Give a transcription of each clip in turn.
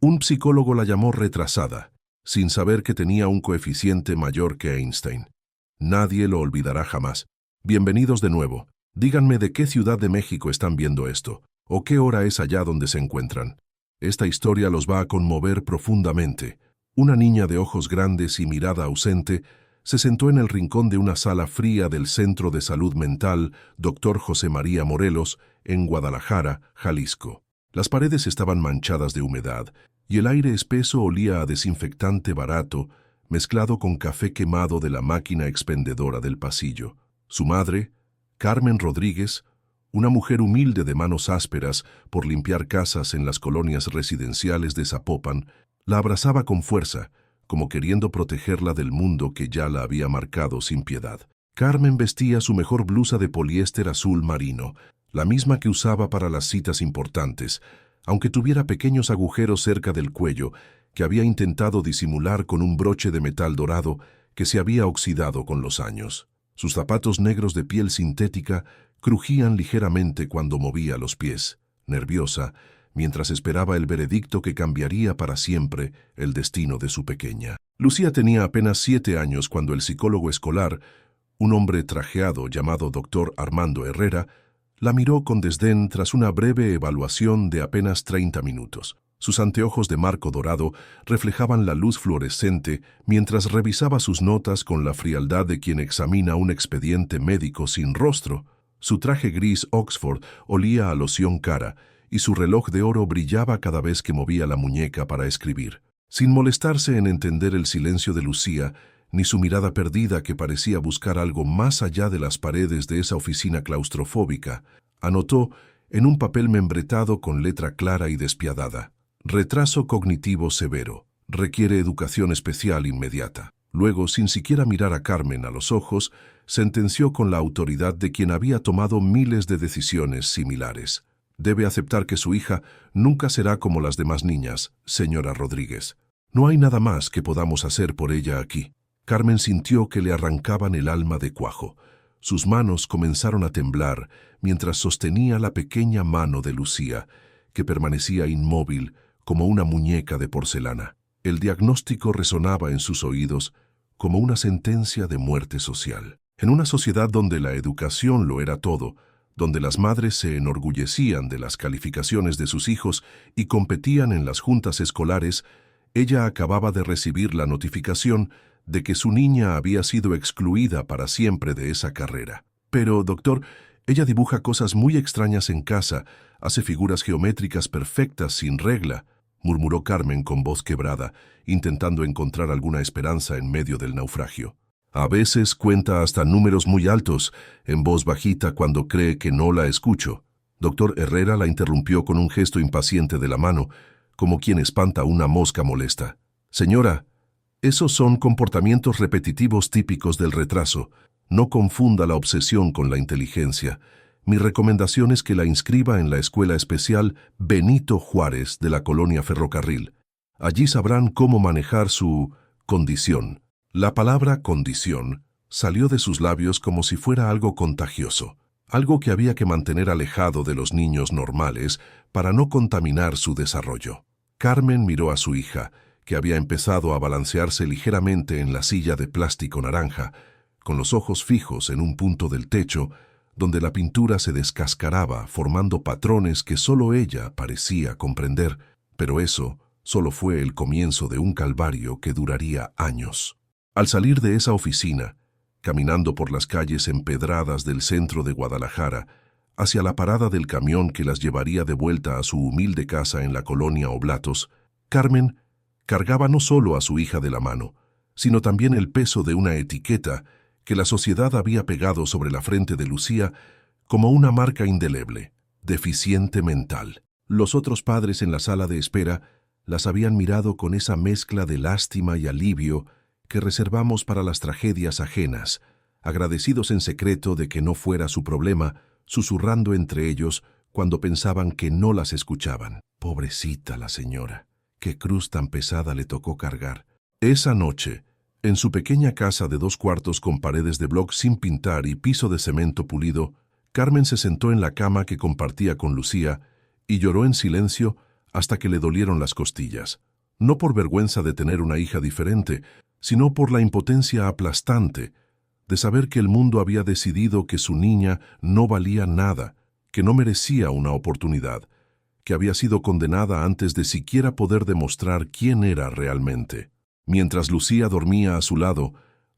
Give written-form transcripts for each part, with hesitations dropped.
Un psicólogo la llamó retrasada, sin saber que tenía un coeficiente mayor que Einstein. Nadie lo olvidará jamás. Bienvenidos de nuevo. Díganme de qué ciudad de México están viendo esto, o qué hora es allá donde se encuentran. Esta historia los va a conmover profundamente. Una niña de ojos grandes y mirada ausente se sentó en el rincón de una sala fría del Centro de Salud Mental Dr. José María Morelos, en Guadalajara, Jalisco. Las paredes estaban manchadas de humedad y el aire espeso olía a desinfectante barato, mezclado con café quemado de la máquina expendedora del pasillo. Su madre, Carmen Rodríguez, una mujer humilde de manos ásperas por limpiar casas en las colonias residenciales de Zapopan, la abrazaba con fuerza, como queriendo protegerla del mundo que ya la había marcado sin piedad. Carmen vestía su mejor blusa de poliéster azul marino, la misma que usaba para las citas importantes, aunque tuviera pequeños agujeros cerca del cuello que había intentado disimular con un broche de metal dorado que se había oxidado con los años. Sus zapatos negros de piel sintética crujían ligeramente cuando movía los pies, nerviosa, mientras esperaba el veredicto que cambiaría para siempre el destino de su pequeña. Lucía tenía apenas 7 años cuando el psicólogo escolar, un hombre trajeado llamado Dr. Armando Herrera, la miró con desdén tras una breve evaluación de apenas 30 minutos. Sus anteojos de marco dorado reflejaban la luz fluorescente mientras revisaba sus notas con la frialdad de quien examina un expediente médico sin rostro. Su traje gris Oxford olía a loción cara y su reloj de oro brillaba cada vez que movía la muñeca para escribir. Sin molestarse en entender el silencio de Lucía, ni su mirada perdida que parecía buscar algo más allá de las paredes de esa oficina claustrofóbica, anotó en un papel membretado con letra clara y despiadada: retraso cognitivo severo, requiere educación especial inmediata. Luego, sin siquiera mirar a Carmen a los ojos, sentenció con la autoridad de quien había tomado miles de decisiones similares. Debe aceptar que su hija nunca será como las demás niñas, señora Rodríguez. No hay nada más que podamos hacer por ella aquí. Carmen sintió que le arrancaban el alma de cuajo. Sus manos comenzaron a temblar mientras sostenía la pequeña mano de Lucía, que permanecía inmóvil como una muñeca de porcelana. El diagnóstico resonaba en sus oídos como una sentencia de muerte social. En una sociedad donde la educación lo era todo, donde las madres se enorgullecían de las calificaciones de sus hijos y competían en las juntas escolares, ella acababa de recibir la notificación de que su niña había sido excluida para siempre de esa carrera. Pero, doctor, ella dibuja cosas muy extrañas en casa, hace figuras geométricas perfectas sin regla, murmuró Carmen con voz quebrada, intentando encontrar alguna esperanza en medio del naufragio. A veces cuenta hasta números muy altos, en voz bajita cuando cree que no la escucho. Doctor Herrera la interrumpió con un gesto impaciente de la mano, como quien espanta una mosca molesta. Señora, esos son comportamientos repetitivos típicos del retraso. No confunda la obsesión con la inteligencia. Mi recomendación es que la inscriba en la Escuela Especial Benito Juárez de la Colonia Ferrocarril. Allí sabrán cómo manejar su condición. La palabra condición salió de sus labios como si fuera algo contagioso, algo que había que mantener alejado de los niños normales para no contaminar su desarrollo. Carmen miró a su hija, que había empezado a balancearse ligeramente en la silla de plástico naranja, con los ojos fijos en un punto del techo, donde la pintura se descascaraba, formando patrones que solo ella parecía comprender, pero eso solo fue el comienzo de un calvario que duraría años. Al salir de esa oficina, caminando por las calles empedradas del centro de Guadalajara, hacia la parada del camión que las llevaría de vuelta a su humilde casa en la colonia Oblatos, Carmen cargaba no solo a su hija de la mano, sino también el peso de una etiqueta que la sociedad había pegado sobre la frente de Lucía como una marca indeleble: deficiente mental. Los otros padres en la sala de espera las habían mirado con esa mezcla de lástima y alivio que reservamos para las tragedias ajenas, agradecidos en secreto de que no fuera su problema, susurrando entre ellos cuando pensaban que no las escuchaban. Pobrecita la señora, qué cruz tan pesada le tocó cargar. Esa noche, en su pequeña casa de 2 cuartos con paredes de bloc sin pintar y piso de cemento pulido, Carmen se sentó en la cama que compartía con Lucía y lloró en silencio hasta que le dolieron las costillas, no por vergüenza de tener una hija diferente, sino por la impotencia aplastante de saber que el mundo había decidido que su niña no valía nada, que no merecía una oportunidad, que había sido condenada antes de siquiera poder demostrar quién era realmente. Mientras Lucía dormía a su lado,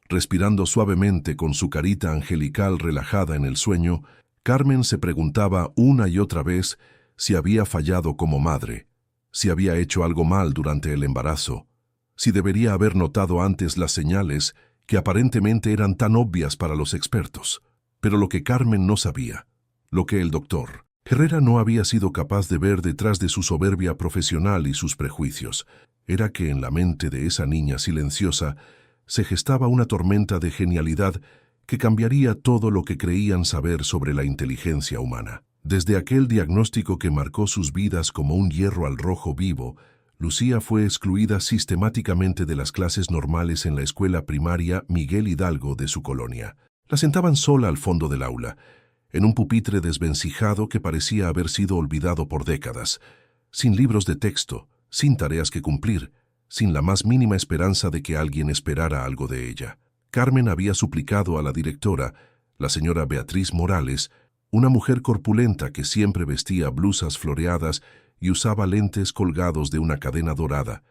respirando suavemente con su carita angelical relajada en el sueño, Carmen se preguntaba una y otra vez si había fallado como madre, si había hecho algo mal durante el embarazo, si debería haber notado antes las señales que aparentemente eran tan obvias para los expertos. Pero lo que Carmen no sabía, lo que el doctor Herrera no había sido capaz de ver detrás de su soberbia profesional y sus prejuicios, era que en la mente de esa niña silenciosa se gestaba una tormenta de genialidad que cambiaría todo lo que creían saber sobre la inteligencia humana. Desde aquel diagnóstico que marcó sus vidas como un hierro al rojo vivo, Lucía fue excluida sistemáticamente de las clases normales en la escuela primaria Miguel Hidalgo de su colonia. La sentaban sola al fondo del aula, en un pupitre desvencijado que parecía haber sido olvidado por décadas, sin libros de texto, sin tareas que cumplir, sin la más mínima esperanza de que alguien esperara algo de ella. Carmen había suplicado a la directora, la señora Beatriz Morales, una mujer corpulenta que siempre vestía blusas floreadas y usaba lentes colgados de una cadena dorada,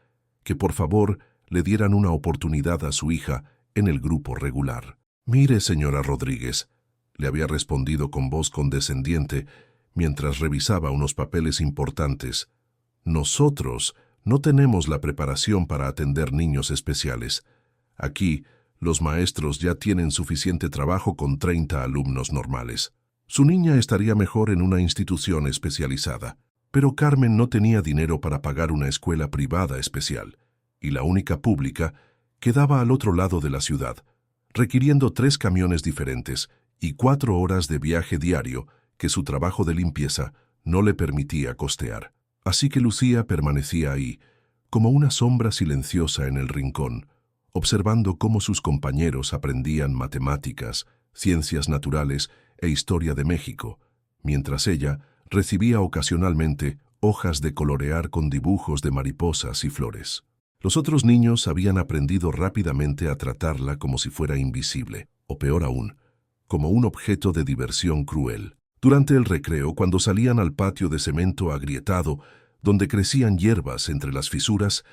que por favor le dieran una oportunidad a su hija en el grupo regular. «Mire, señora Rodríguez», le había respondido con voz condescendiente mientras revisaba unos papeles importantes, «nosotros no tenemos la preparación para atender niños especiales. Aquí, los maestros ya tienen suficiente trabajo con 30 alumnos normales. Su niña estaría mejor en una institución especializada». Pero Carmen no tenía dinero para pagar una escuela privada especial, y la única pública quedaba al otro lado de la ciudad, requiriendo 3 camiones diferentes y 4 horas de viaje diario que su trabajo de limpieza no le permitía costear. Así que Lucía permanecía ahí, como una sombra silenciosa en el rincón, observando cómo sus compañeros aprendían matemáticas, ciencias naturales e historia de México, mientras ella recibía ocasionalmente hojas de colorear con dibujos de mariposas y flores. Los otros niños habían aprendido rápidamente a tratarla como si fuera invisible, o peor aún, como un objeto de diversión cruel. Durante el recreo, cuando salían al patio de cemento agrietado, donde crecían hierbas entre las fisuras,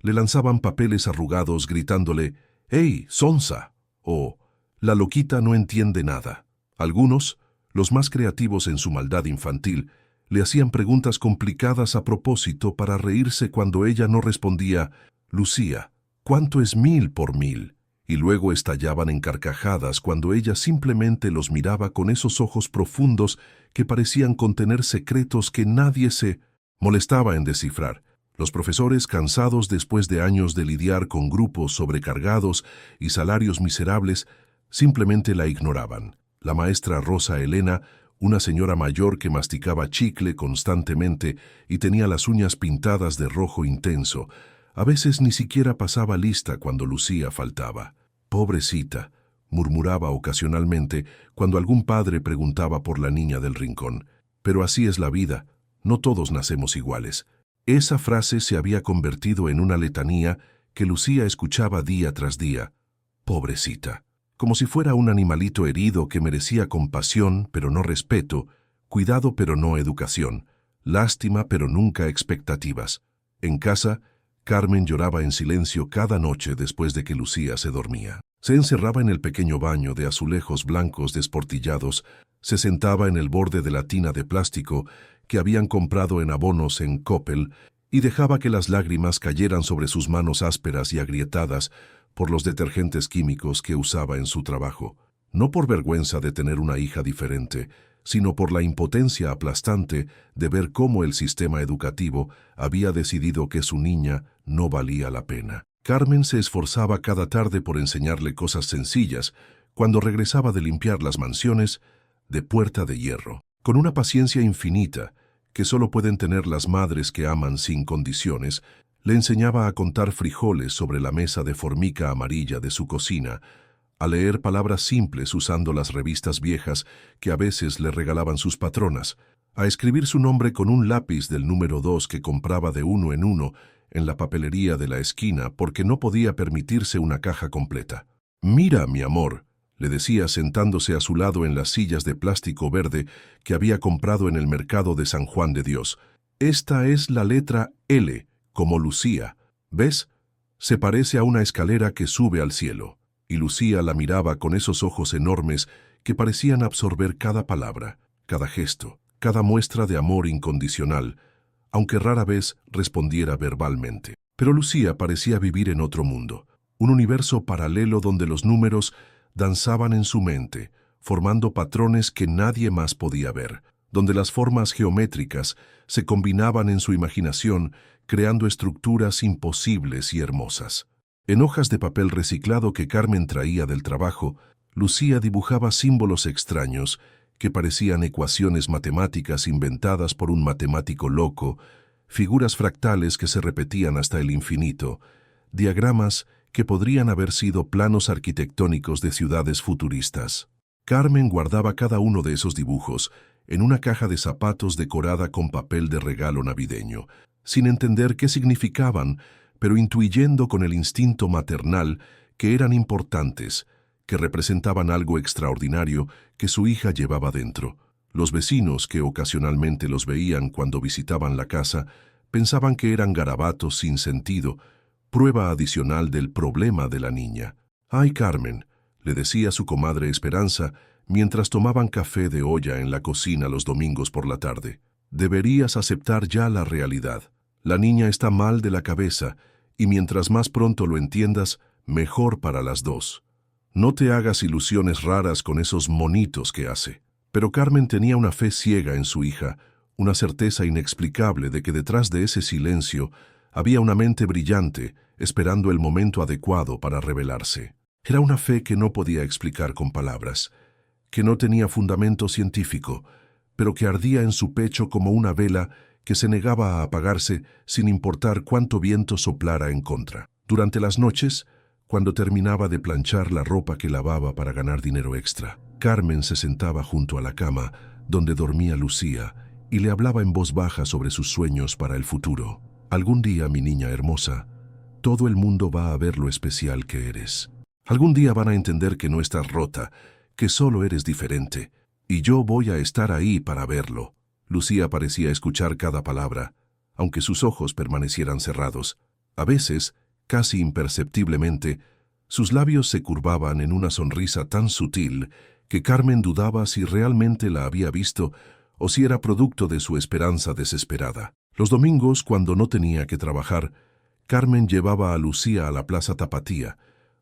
le lanzaban papeles arrugados gritándole «¡Hey, sonsa!» o «La loquita no entiende nada». Algunos, los más creativos en su maldad infantil, le hacían preguntas complicadas a propósito para reírse cuando ella no respondía «Lucía, ¿cuánto es 1000 por 1000?» Y luego estallaban en carcajadas cuando ella simplemente los miraba con esos ojos profundos que parecían contener secretos que nadie se molestaba en descifrar. Los profesores, cansados después de años de lidiar con grupos sobrecargados y salarios miserables, simplemente la ignoraban. La maestra Rosa Elena, una señora mayor que masticaba chicle constantemente y tenía las uñas pintadas de rojo intenso, a veces ni siquiera pasaba lista cuando Lucía faltaba. «Pobrecita», murmuraba ocasionalmente cuando algún padre preguntaba por la niña del rincón. «Pero así es la vida, no todos nacemos iguales». Esa frase se había convertido en una letanía que Lucía escuchaba día tras día. «Pobrecita», como si fuera un animalito herido que merecía compasión pero no respeto, cuidado pero no educación, lástima pero nunca expectativas. En casa, Carmen lloraba en silencio cada noche después de que Lucía se dormía. Se encerraba en el pequeño baño de azulejos blancos desportillados, se sentaba en el borde de la tina de plástico que habían comprado en abonos en Coppel y dejaba que las lágrimas cayeran sobre sus manos ásperas y agrietadas por los detergentes químicos que usaba en su trabajo. No por vergüenza de tener una hija diferente, sino por la impotencia aplastante de ver cómo el sistema educativo había decidido que su niña no valía la pena. Carmen se esforzaba cada tarde por enseñarle cosas sencillas cuando regresaba de limpiar las mansiones de Puerta de Hierro, con una paciencia infinita que solo pueden tener las madres que aman sin condiciones. Le enseñaba a contar frijoles sobre la mesa de formica amarilla de su cocina, a leer palabras simples usando las revistas viejas que a veces le regalaban sus patronas, a escribir su nombre con un lápiz del número 2 que compraba de uno en la papelería de la esquina porque no podía permitirse una caja completa. «Mira, mi amor», le decía sentándose a su lado en las sillas de plástico verde que había comprado en el mercado de San Juan de Dios. «Esta es la letra L, como Lucía. ¿Ves? Se parece a una escalera que sube al cielo». Y Lucía la miraba con esos ojos enormes que parecían absorber cada palabra, cada gesto, cada muestra de amor incondicional, aunque rara vez respondiera verbalmente. Pero Lucía parecía vivir en otro mundo, un universo paralelo donde los números danzaban en su mente, formando patrones que nadie más podía ver, donde las formas geométricas se combinaban en su imaginación, creando estructuras imposibles y hermosas. En hojas de papel reciclado que Carmen traía del trabajo, Lucía dibujaba símbolos extraños que parecían ecuaciones matemáticas inventadas por un matemático loco, figuras fractales que se repetían hasta el infinito, diagramas que podrían haber sido planos arquitectónicos de ciudades futuristas. Carmen guardaba cada uno de esos dibujos en una caja de zapatos decorada con papel de regalo navideño, sin entender qué significaban, pero intuyendo con el instinto maternal que eran importantes, que representaban algo extraordinario que su hija llevaba dentro. Los vecinos, que ocasionalmente los veían cuando visitaban la casa, pensaban que eran garabatos sin sentido, prueba adicional del problema de la niña. «Ay, Carmen», le decía su comadre Esperanza, mientras tomaban café de olla en la cocina los domingos por la tarde, «deberías aceptar ya la realidad. La niña está mal de la cabeza, y mientras más pronto lo entiendas, mejor para las dos. No te hagas ilusiones raras con esos monitos que hace». Pero Carmen tenía una fe ciega en su hija, una certeza inexplicable de que detrás de ese silencio había una mente brillante, esperando el momento adecuado para revelarse. Era una fe que no podía explicar con palabras, que no tenía fundamento científico, pero que ardía en su pecho como una vela que se negaba a apagarse sin importar cuánto viento soplara en contra. Durante las noches, cuando terminaba de planchar la ropa que lavaba para ganar dinero extra, Carmen se sentaba junto a la cama donde dormía Lucía y le hablaba en voz baja sobre sus sueños para el futuro. «Algún día, mi niña hermosa, todo el mundo va a ver lo especial que eres. Algún día van a entender que no estás rota, que solo eres diferente, y yo voy a estar ahí para verlo». Lucía parecía escuchar cada palabra, aunque sus ojos permanecieran cerrados. A veces, casi imperceptiblemente, sus labios se curvaban en una sonrisa tan sutil que Carmen dudaba si realmente la había visto o si era producto de su esperanza desesperada. Los domingos, cuando no tenía que trabajar, Carmen llevaba a Lucía a la Plaza Tapatía,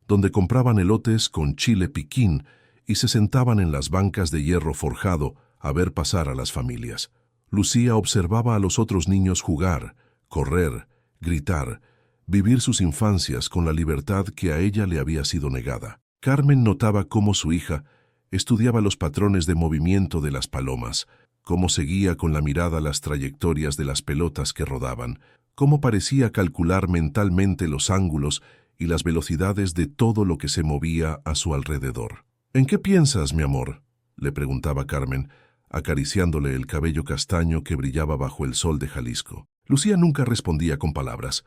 donde compraban elotes con chile piquín y se sentaban en las bancas de hierro forjado a ver pasar a las familias. Lucía observaba a los otros niños jugar, correr, gritar, vivir sus infancias con la libertad que a ella le había sido negada. Carmen notaba cómo su hija estudiaba los patrones de movimiento de las palomas, cómo seguía con la mirada las trayectorias de las pelotas que rodaban, cómo parecía calcular mentalmente los ángulos y las velocidades de todo lo que se movía a su alrededor. «¿En qué piensas, mi amor?», le preguntaba Carmen, acariciándole el cabello castaño que brillaba bajo el sol de Jalisco. Lucía nunca respondía con palabras,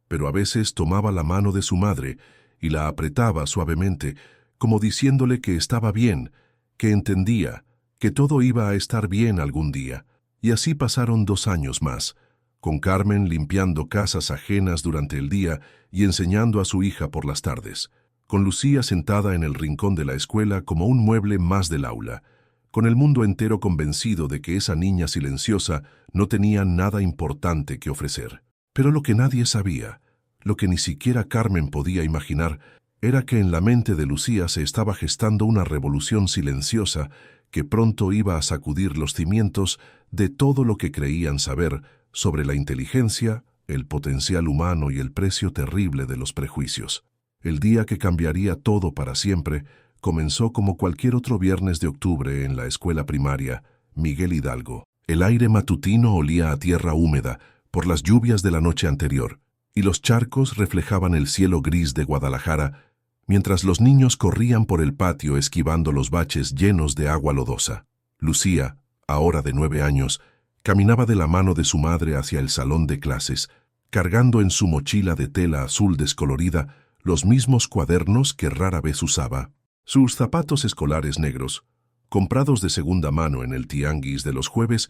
pero a veces tomaba la mano de su madre y la apretaba suavemente, como diciéndole que estaba bien, que entendía, que todo iba a estar bien algún día. Y así pasaron 2 años más, con Carmen limpiando casas ajenas durante el día y enseñando a su hija por las tardes, con Lucía sentada en el rincón de la escuela como un mueble más del aula, con el mundo entero convencido de que esa niña silenciosa no tenía nada importante que ofrecer. Pero lo que nadie sabía, lo que ni siquiera Carmen podía imaginar, era que en la mente de Lucía se estaba gestando una revolución silenciosa que pronto iba a sacudir los cimientos de todo lo que creían saber sobre la inteligencia, el potencial humano y el precio terrible de los prejuicios. El día que cambiaría todo para siempre comenzó como cualquier otro viernes de octubre en la escuela primaria Miguel Hidalgo. El aire matutino olía a tierra húmeda por las lluvias de la noche anterior, y los charcos reflejaban el cielo gris de Guadalajara, mientras los niños corrían por el patio esquivando los baches llenos de agua lodosa. Lucía, ahora de 9 años, Caminaba de la mano de su madre hacia el salón de clases, cargando en su mochila de tela azul descolorida los mismos cuadernos que rara vez usaba. Sus zapatos escolares negros, comprados de segunda mano en el tianguis de los jueves,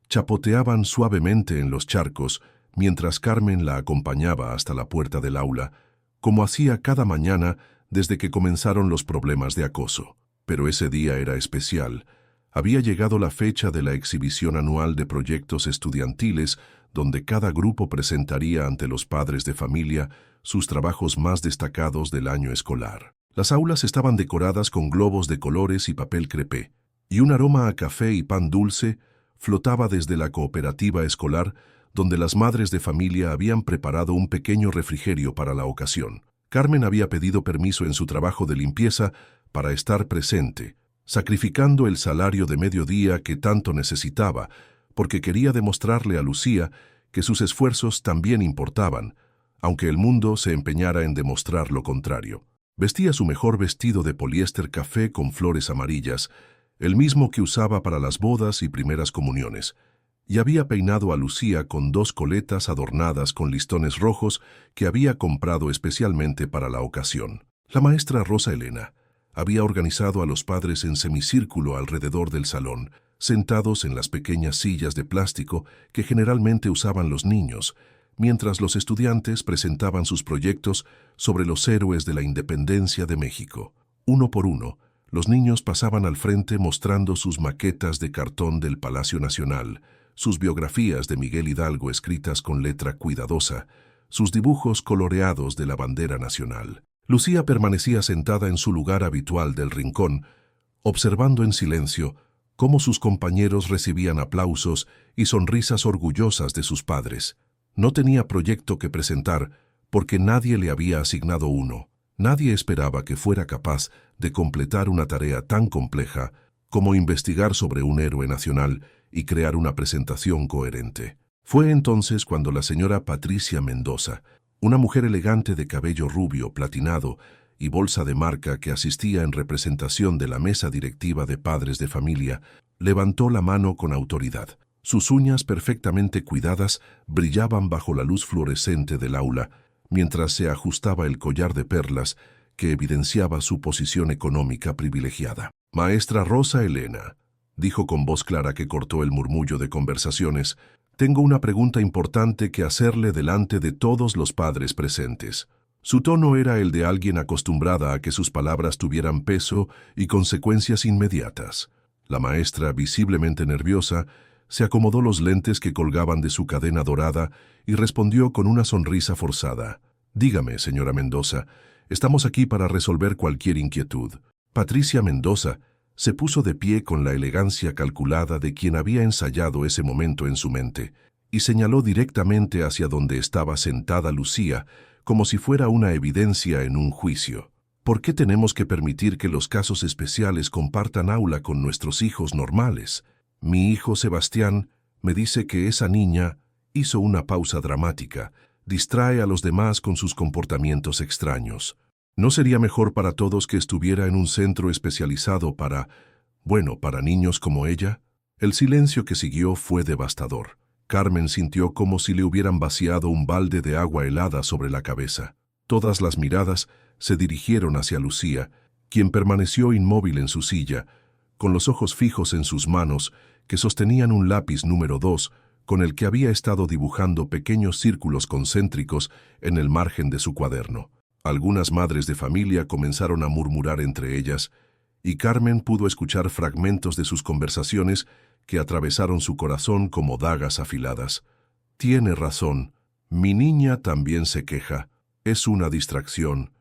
chapoteaban suavemente en los charcos mientras Carmen la acompañaba hasta la puerta del aula, como hacía cada mañana desde que comenzaron los problemas de acoso. Pero ese día era especial. Había llegado la fecha de la exhibición anual de proyectos estudiantiles, donde cada grupo presentaría ante los padres de familia sus trabajos más destacados del año escolar. Las aulas estaban decoradas con globos de colores y papel crepé, y un aroma a café y pan dulce flotaba desde la cooperativa escolar, donde las madres de familia habían preparado un pequeño refrigerio para la ocasión. Carmen había pedido permiso en su trabajo de limpieza para estar presente, sacrificando el salario de mediodía que tanto necesitaba, porque quería demostrarle a Lucía que sus esfuerzos también importaban, aunque el mundo se empeñara en demostrar lo contrario. Vestía su mejor vestido de poliéster café con flores amarillas, el mismo que usaba para las bodas y primeras comuniones, y había peinado a Lucía con 2 coletas adornadas con listones rojos que había comprado especialmente para la ocasión. La maestra Rosa Elena había organizado a los padres en semicírculo alrededor del salón, sentados en las pequeñas sillas de plástico que generalmente usaban los niños, mientras los estudiantes presentaban sus proyectos sobre los héroes de la independencia de México. Uno por uno, los niños pasaban al frente mostrando sus maquetas de cartón del Palacio Nacional, sus biografías de Miguel Hidalgo escritas con letra cuidadosa, sus dibujos coloreados de la bandera nacional. Lucía permanecía sentada en su lugar habitual del rincón, observando en silencio cómo sus compañeros recibían aplausos y sonrisas orgullosas de sus padres. No tenía proyecto que presentar porque nadie le había asignado uno. Nadie esperaba que fuera capaz de completar una tarea tan compleja como investigar sobre un héroe nacional y crear una presentación coherente. Fue entonces cuando la señora Patricia Mendoza, una mujer elegante de cabello rubio, platinado y bolsa de marca que asistía en representación de la mesa directiva de padres de familia, levantó la mano con autoridad. Sus uñas perfectamente cuidadas brillaban bajo la luz fluorescente del aula, mientras se ajustaba el collar de perlas que evidenciaba su posición económica privilegiada. «Maestra Rosa Elena», dijo con voz clara que cortó el murmullo de conversaciones, «tengo una pregunta importante que hacerle delante de todos los padres presentes». Su tono era el de alguien acostumbrada a que sus palabras tuvieran peso y consecuencias inmediatas. La maestra, visiblemente nerviosa, se acomodó los lentes que colgaban de su cadena dorada y respondió con una sonrisa forzada. «Dígame, señora Mendoza, estamos aquí para resolver cualquier inquietud». Patricia Mendoza se puso de pie con la elegancia calculada de quien había ensayado ese momento en su mente y señaló directamente hacia donde estaba sentada Lucía, como si fuera una evidencia en un juicio. ¿Por qué tenemos que permitir que los casos especiales compartan aula con nuestros hijos normales? Mi hijo Sebastián me dice que esa niña hizo una pausa dramática, distrae a los demás con sus comportamientos extraños. ¿No sería mejor para todos que estuviera en un centro especializado para niños como ella? El silencio que siguió fue devastador. Carmen sintió como si le hubieran vaciado un balde de agua helada sobre la cabeza. Todas las miradas se dirigieron hacia Lucía, quien permaneció inmóvil en su silla, con los ojos fijos en sus manos, que sostenían un lápiz número 2, con el que había estado dibujando pequeños círculos concéntricos en el margen de su cuaderno. Algunas madres de familia comenzaron a murmurar entre ellas, y Carmen pudo escuchar fragmentos de sus conversaciones que atravesaron su corazón como dagas afiladas. «Tiene razón, mi niña también se queja. Es una distracción.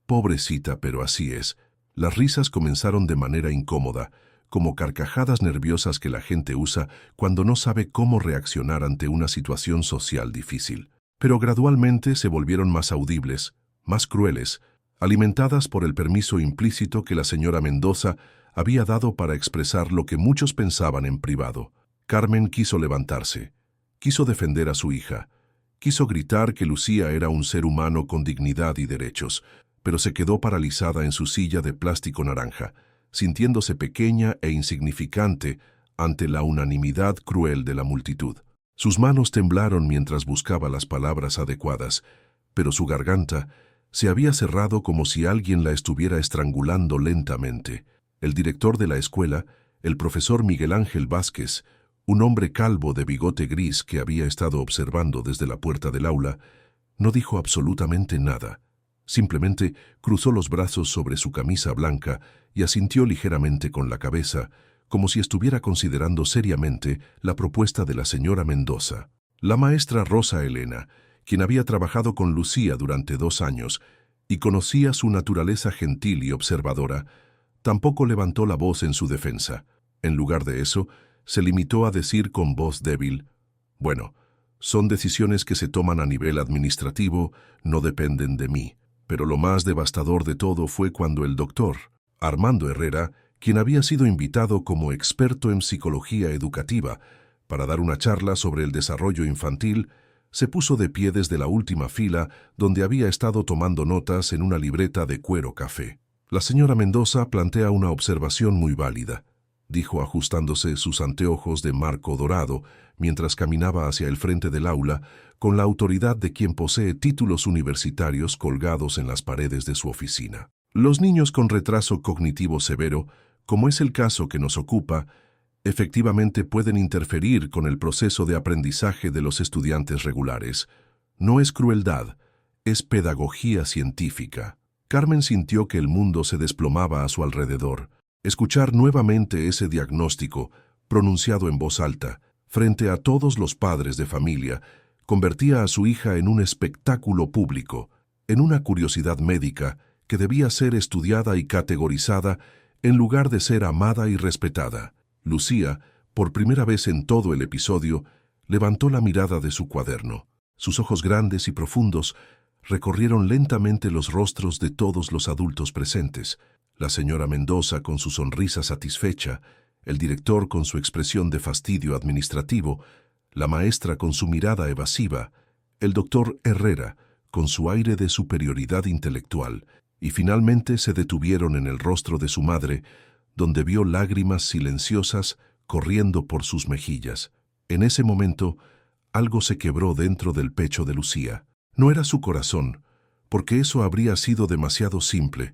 Pobrecita, pero así es». Las risas comenzaron de manera incómoda, como carcajadas nerviosas que la gente usa cuando no sabe cómo reaccionar ante una situación social difícil. Pero gradualmente se volvieron más audibles, más crueles, alimentadas por el permiso implícito que la señora Mendoza había dado para expresar lo que muchos pensaban en privado. Carmen quiso levantarse, quiso defender a su hija, quiso gritar que Lucía era un ser humano con dignidad y derechos, pero se quedó paralizada en su silla de plástico naranja, sintiéndose pequeña e insignificante ante la unanimidad cruel de la multitud. Sus manos temblaron mientras buscaba las palabras adecuadas, pero su garganta se había cerrado como si alguien la estuviera estrangulando lentamente. El director de la escuela, el profesor Miguel Ángel Vázquez, un hombre calvo de bigote gris que había estado observando desde la puerta del aula, no dijo absolutamente nada. Simplemente cruzó los brazos sobre su camisa blanca y asintió ligeramente con la cabeza, como si estuviera considerando seriamente la propuesta de la señora Mendoza. La maestra Rosa Elena, quien había trabajado con Lucía durante 2 años y conocía su naturaleza gentil y observadora, tampoco levantó la voz en su defensa. En lugar de eso, se limitó a decir con voz débil: «Bueno, son decisiones que se toman a nivel administrativo, no dependen de mí». Pero lo más devastador de todo fue cuando el doctor Armando Herrera, quien había sido invitado como experto en psicología educativa para dar una charla sobre el desarrollo infantil, se puso de pie desde la última fila donde había estado tomando notas en una libreta de cuero café. «La señora Mendoza plantea una observación muy válida», dijo ajustándose sus anteojos de marco dorado mientras caminaba hacia el frente del aula con la autoridad de quien posee títulos universitarios colgados en las paredes de su oficina. «Los niños con retraso cognitivo severo, como es el caso que nos ocupa, efectivamente pueden interferir con el proceso de aprendizaje de los estudiantes regulares. No es crueldad, es pedagogía científica». Carmen sintió que el mundo se desplomaba a su alrededor. Escuchar nuevamente ese diagnóstico, pronunciado en voz alta, frente a todos los padres de familia, convertía a su hija en un espectáculo público, en una curiosidad médica que debía ser estudiada y categorizada en lugar de ser amada y respetada. Lucía, por primera vez en todo el episodio, levantó la mirada de su cuaderno. Sus ojos grandes y profundos recorrieron lentamente los rostros de todos los adultos presentes. La señora Mendoza con su sonrisa satisfecha, el director con su expresión de fastidio administrativo, la maestra con su mirada evasiva, el doctor Herrera con su aire de superioridad intelectual, y finalmente se detuvieron en el rostro de su madre, donde vio lágrimas silenciosas corriendo por sus mejillas. En ese momento, algo se quebró dentro del pecho de Lucía. No era su corazón, porque eso habría sido demasiado simple,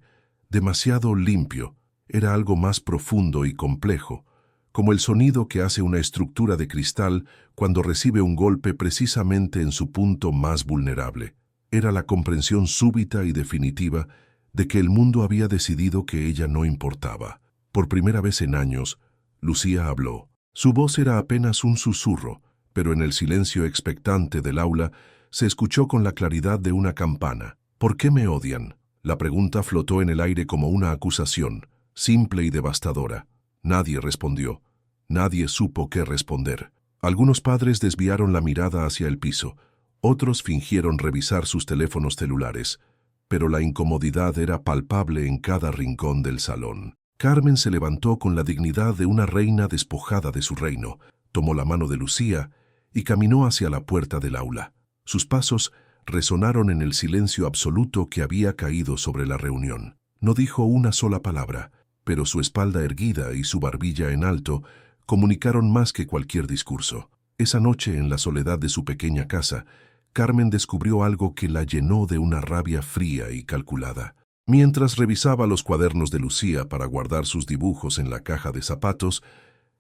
demasiado limpio. Era algo más profundo y complejo, como el sonido que hace una estructura de cristal cuando recibe un golpe precisamente en su punto más vulnerable. Era la comprensión súbita y definitiva de que el mundo había decidido que ella no importaba. Por primera vez en años, Lucía habló. Su voz era apenas un susurro, pero en el silencio expectante del aula se escuchó con la claridad de una campana. «¿Por qué me odian?». La pregunta flotó en el aire como una acusación, simple y devastadora. Nadie respondió. Nadie supo qué responder. Algunos padres desviaron la mirada hacia el piso. Otros fingieron revisar sus teléfonos celulares. Pero la incomodidad era palpable en cada rincón del salón. Carmen se levantó con la dignidad de una reina despojada de su reino, tomó la mano de Lucía y caminó hacia la puerta del aula. Sus pasos resonaron en el silencio absoluto que había caído sobre la reunión. No dijo una sola palabra, pero su espalda erguida y su barbilla en alto comunicaron más que cualquier discurso. Esa noche, en la soledad de su pequeña casa, Carmen descubrió algo que la llenó de una rabia fría y calculada. Mientras revisaba los cuadernos de Lucía para guardar sus dibujos en la caja de zapatos,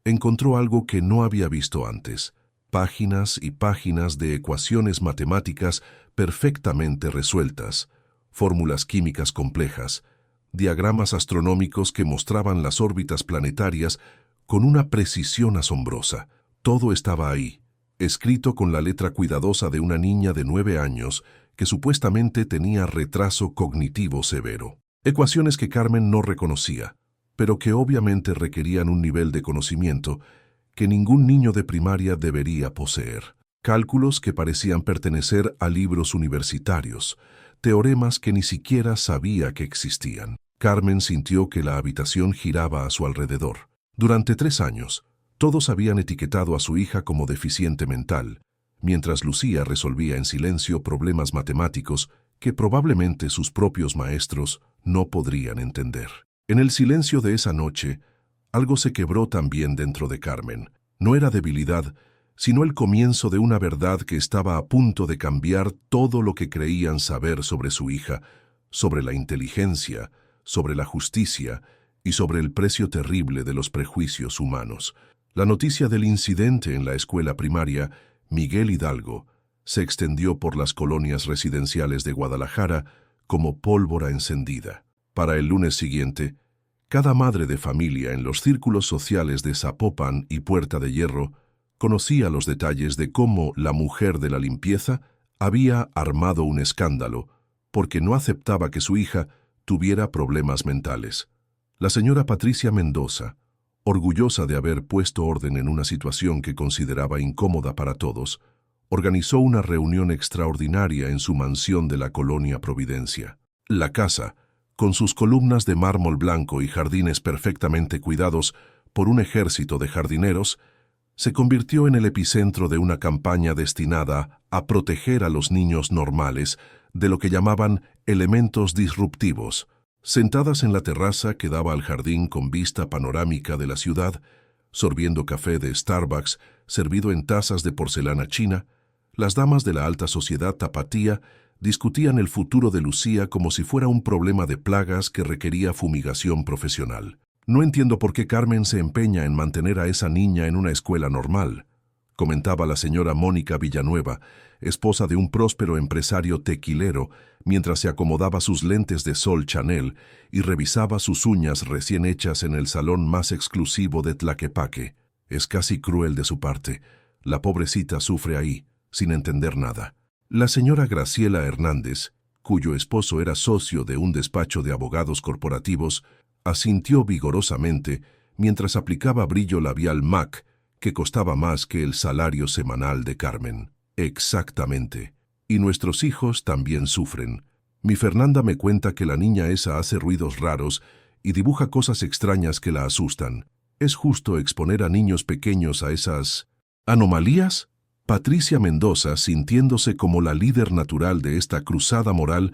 encontró algo que no había visto antes. Páginas y páginas de ecuaciones matemáticas perfectamente resueltas, fórmulas químicas complejas, diagramas astronómicos que mostraban las órbitas planetarias con una precisión asombrosa. Todo estaba ahí, escrito con la letra cuidadosa de una niña de 9 años que supuestamente tenía retraso cognitivo severo. Ecuaciones que Carmen no reconocía, pero que obviamente requerían un nivel de conocimiento que ningún niño de primaria debería poseer. Cálculos que parecían pertenecer a libros universitarios, teoremas que ni siquiera sabía que existían. Carmen sintió que la habitación giraba a su alrededor. Durante 3 años, todos habían etiquetado a su hija como deficiente mental, mientras Lucía resolvía en silencio problemas matemáticos que probablemente sus propios maestros no podrían entender. En el silencio de esa noche, Algo se quebró también dentro de Carmen. No era debilidad, sino el comienzo de una verdad que estaba a punto de cambiar todo lo que creían saber sobre su hija, sobre la inteligencia, sobre la justicia y sobre el precio terrible de los prejuicios humanos. La noticia del incidente en la escuela primaria Miguel Hidalgo se extendió por las colonias residenciales de Guadalajara como pólvora encendida. Para el lunes siguiente, cada madre de familia en los círculos sociales de Zapopan y Puerta de Hierro conocía los detalles de cómo la mujer de la limpieza había armado un escándalo porque no aceptaba que su hija tuviera problemas mentales. La señora Patricia Mendoza, orgullosa de haber puesto orden en una situación que consideraba incómoda para todos, organizó una reunión extraordinaria en su mansión de la colonia Providencia. La casa, con sus columnas de mármol blanco y jardines perfectamente cuidados por un ejército de jardineros, se convirtió en el epicentro de una campaña destinada a proteger a los niños normales de lo que llamaban elementos disruptivos. Sentadas en la terraza que daba al jardín con vista panorámica de la ciudad, sorbiendo café de Starbucks servido en tazas de porcelana china, las damas de la alta sociedad tapatía discutían el futuro de Lucía como si fuera un problema de plagas que requería fumigación profesional. No entiendo por qué Carmen se empeña en mantener a esa niña en una escuela normal, comentaba la señora Mónica Villanueva, esposa de un próspero empresario tequilero, mientras se acomodaba sus lentes de sol Chanel y revisaba sus uñas recién hechas en el salón más exclusivo de Tlaquepaque. Es casi cruel de su parte. La pobrecita sufre ahí, sin entender nada. La señora Graciela Hernández, cuyo esposo era socio de un despacho de abogados corporativos, asintió vigorosamente mientras aplicaba brillo labial MAC, que costaba más que el salario semanal de Carmen. Exactamente. Y nuestros hijos también sufren. Mi Fernanda me cuenta que la niña esa hace ruidos raros y dibuja cosas extrañas que la asustan. ¿Es justo exponer a niños pequeños a esas anomalías? Patricia Mendoza, sintiéndose como la líder natural de esta cruzada moral,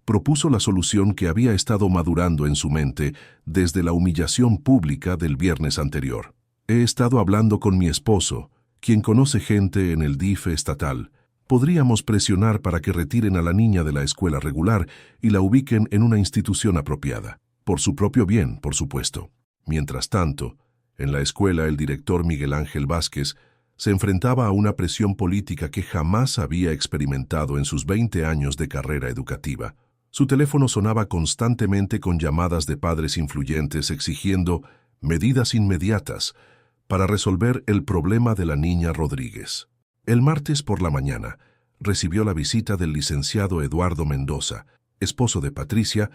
propuso la solución que había estado madurando en su mente desde la humillación pública del viernes anterior. He estado hablando con mi esposo, quien conoce gente en el DIF estatal. Podríamos presionar para que retiren a la niña de la escuela regular y la ubiquen en una institución apropiada. Por su propio bien, por supuesto. Mientras tanto, en la escuela el director Miguel Ángel Vázquez se enfrentaba a una presión política que jamás había experimentado en sus 20 años de carrera educativa. Su teléfono sonaba constantemente con llamadas de padres influyentes exigiendo medidas inmediatas para resolver el problema de la niña Rodríguez. El martes por la mañana recibió la visita del licenciado Eduardo Mendoza, esposo de Patricia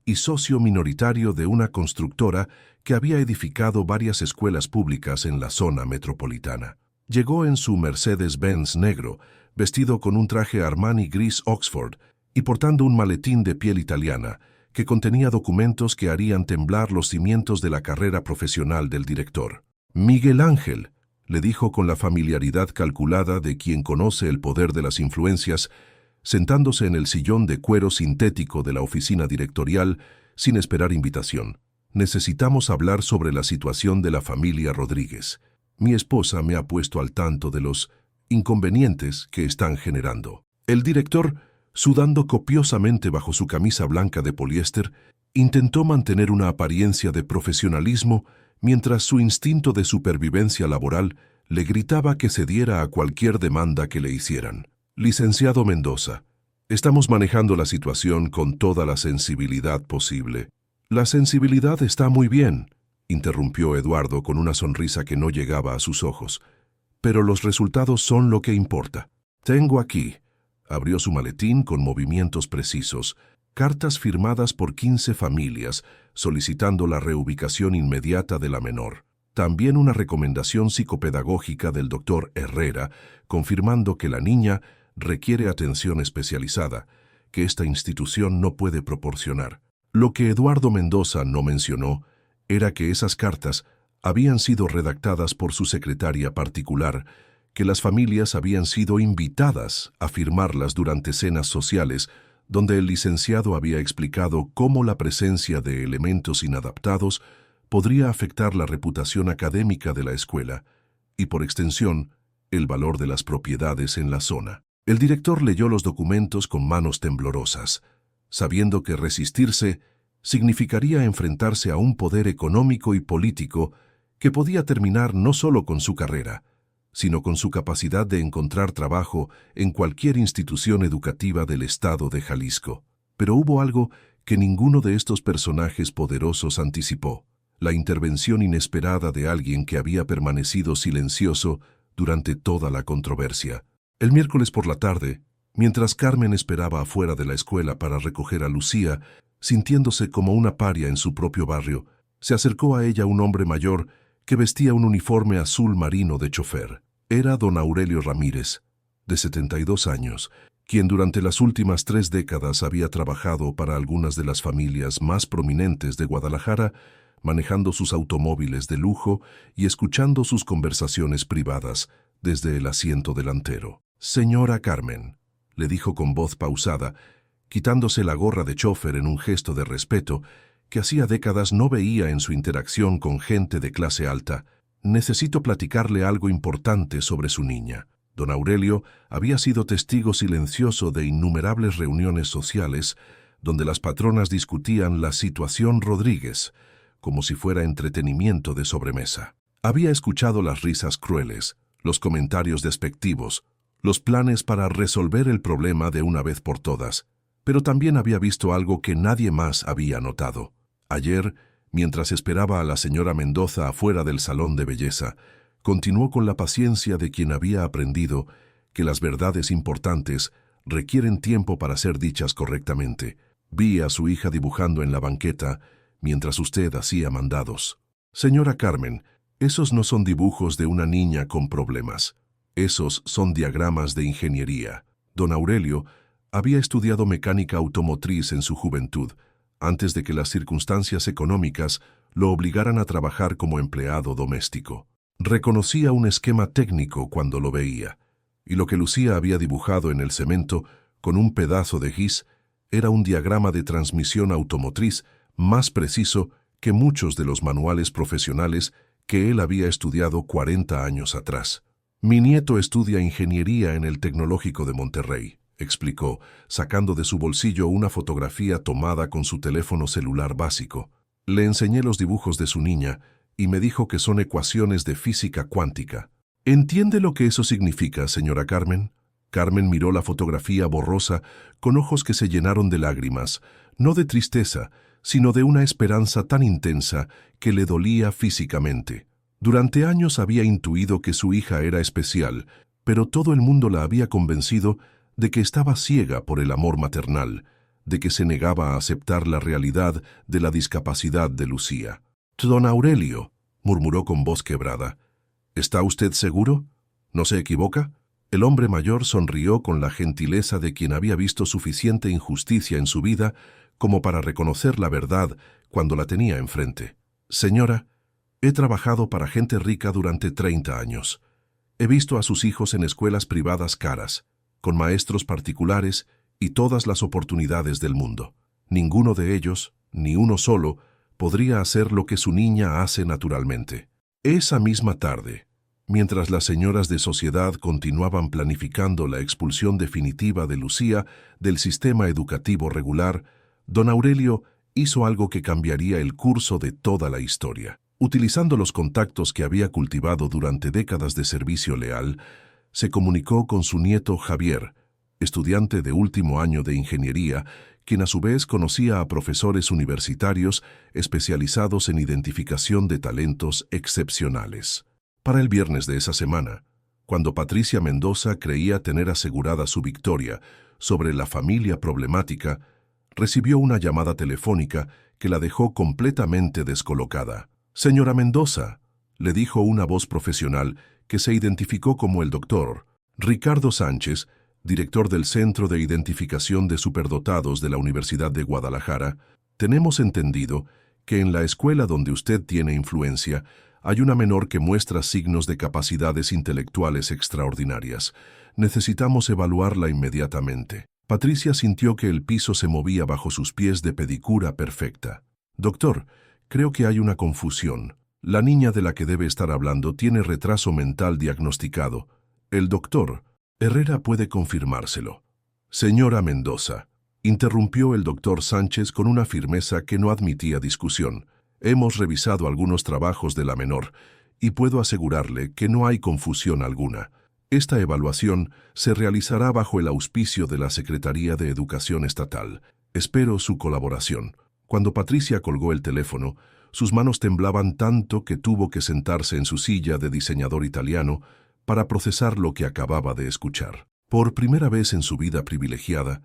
y socio minoritario de una constructora que había edificado varias escuelas públicas en la zona metropolitana. Llegó en su Mercedes-Benz negro, vestido con un traje Armani gris Oxford y portando un maletín de piel italiana que contenía documentos que harían temblar los cimientos de la carrera profesional del director. Miguel Ángel, le dijo con la familiaridad calculada de quien conoce el poder de las influencias, sentándose en el sillón de cuero sintético de la oficina directorial sin esperar invitación. Necesitamos hablar sobre la situación de la familia Rodríguez. Mi esposa me ha puesto al tanto de los inconvenientes que están generando. El director, sudando copiosamente bajo su camisa blanca de poliéster, intentó mantener una apariencia de profesionalismo mientras su instinto de supervivencia laboral le gritaba que cediera a cualquier demanda que le hicieran. Licenciado Mendoza, estamos manejando la situación con toda la sensibilidad posible. La sensibilidad está muy bien, interrumpió Eduardo con una sonrisa que no llegaba a sus ojos. Pero los resultados son lo que importa. Tengo aquí, abrió su maletín con movimientos precisos, cartas firmadas por 15 familias solicitando la reubicación inmediata de la menor. También una recomendación psicopedagógica del doctor Herrera confirmando que la niña requiere atención especializada, que esta institución no puede proporcionar. Lo que Eduardo Mendoza no mencionó era que esas cartas habían sido redactadas por su secretaria particular, que las familias habían sido invitadas a firmarlas durante cenas sociales, donde el licenciado había explicado cómo la presencia de elementos inadaptados podría afectar la reputación académica de la escuela y, por extensión, el valor de las propiedades en la zona. El director leyó los documentos con manos temblorosas, sabiendo que resistirse significaría enfrentarse a un poder económico y político que podía terminar no solo con su carrera, sino con su capacidad de encontrar trabajo en cualquier institución educativa del estado de Jalisco. Pero hubo algo que ninguno de estos personajes poderosos anticipó: la intervención inesperada de alguien que había permanecido silencioso durante toda la controversia. El miércoles por la tarde, mientras Carmen esperaba afuera de la escuela para recoger a Lucía, sintiéndose como una paria en su propio barrio, se acercó a ella un hombre mayor que vestía un uniforme azul marino de chofer. Era don Aurelio Ramírez, de 72 años, quien durante las últimas 3 décadas había trabajado para algunas de las familias más prominentes de Guadalajara, manejando sus automóviles de lujo y escuchando sus conversaciones privadas desde el asiento delantero. «Señora Carmen», le dijo con voz pausada, quitándose la gorra de chofer en un gesto de respeto que hacía décadas no veía en su interacción con gente de clase alta, «necesito platicarle algo importante sobre su niña». Don Aurelio había sido testigo silencioso de innumerables reuniones sociales donde las patronas discutían la situación Rodríguez, como si fuera entretenimiento de sobremesa. Había escuchado las risas crueles, los comentarios despectivos, los planes para resolver el problema de una vez por todas, pero también había visto algo que nadie más había notado. Ayer, mientras esperaba a la señora Mendoza afuera del salón de belleza, continuó con la paciencia de quien había aprendido que las verdades importantes requieren tiempo para ser dichas correctamente. Vi a su hija dibujando en la banqueta mientras usted hacía mandados. Señora Carmen, esos no son dibujos de una niña con problemas. Esos son diagramas de ingeniería. Don Aurelio había estudiado mecánica automotriz en su juventud, antes de que las circunstancias económicas lo obligaran a trabajar como empleado doméstico. Reconocía un esquema técnico cuando lo veía, y lo que Lucía había dibujado en el cemento con un pedazo de gis era un diagrama de transmisión automotriz más preciso que muchos de los manuales profesionales que él había estudiado 40 años atrás. «Mi nieto estudia ingeniería en el Tecnológico de Monterrey», explicó, sacando de su bolsillo una fotografía tomada con su teléfono celular básico. «Le enseñé los dibujos de su niña y me dijo que son ecuaciones de física cuántica». «¿Entiende lo que eso significa, señora Carmen?» Carmen miró la fotografía borrosa con ojos que se llenaron de lágrimas, no de tristeza, sino de una esperanza tan intensa que le dolía físicamente. Durante años había intuido que su hija era especial, pero todo el mundo la había convencido de que estaba ciega por el amor maternal, de que se negaba a aceptar la realidad de la discapacidad de Lucía. «Don Aurelio», murmuró con voz quebrada, «¿está usted seguro? ¿No se equivoca?» El hombre mayor sonrió con la gentileza de quien había visto suficiente injusticia en su vida como para reconocer la verdad cuando la tenía enfrente. «Señora, he trabajado para gente rica durante 30 años. He visto a sus hijos en escuelas privadas caras, con maestros particulares y todas las oportunidades del mundo. Ninguno de ellos, ni uno solo, podría hacer lo que su niña hace naturalmente». Esa misma tarde, mientras las señoras de sociedad continuaban planificando la expulsión definitiva de Lucía del sistema educativo regular, don Aurelio hizo algo que cambiaría el curso de toda la historia. Utilizando los contactos que había cultivado durante décadas de servicio leal, se comunicó con su nieto Javier, estudiante de último año de ingeniería, quien a su vez conocía a profesores universitarios especializados en identificación de talentos excepcionales. Para el viernes de esa semana, cuando Patricia Mendoza creía tener asegurada su victoria sobre la familia problemática, recibió una llamada telefónica que la dejó completamente descolocada. «Señora Mendoza», le dijo una voz profesional que se identificó como el doctor Ricardo Sánchez, director del Centro de Identificación de Superdotados de la Universidad de Guadalajara, «tenemos entendido que en la escuela donde usted tiene influencia hay una menor que muestra signos de capacidades intelectuales extraordinarias. Necesitamos evaluarla inmediatamente». Patricia sintió que el piso se movía bajo sus pies de pedicura perfecta. «Doctor, Creo que hay una confusión. La niña de la que debe estar hablando tiene retraso mental diagnosticado. El doctor Herrera puede confirmárselo. Señora Mendoza, interrumpió el doctor Sánchez con una firmeza que no admitía discusión. Hemos revisado algunos trabajos de la menor y puedo asegurarle que no hay confusión alguna. Esta evaluación se realizará bajo el auspicio de la Secretaría de Educación Estatal. Espero su colaboración. Cuando Patricia colgó el teléfono, sus manos temblaban tanto que tuvo que sentarse en su silla de diseñador italiano para procesar lo que acababa de escuchar. Por primera vez en su vida privilegiada,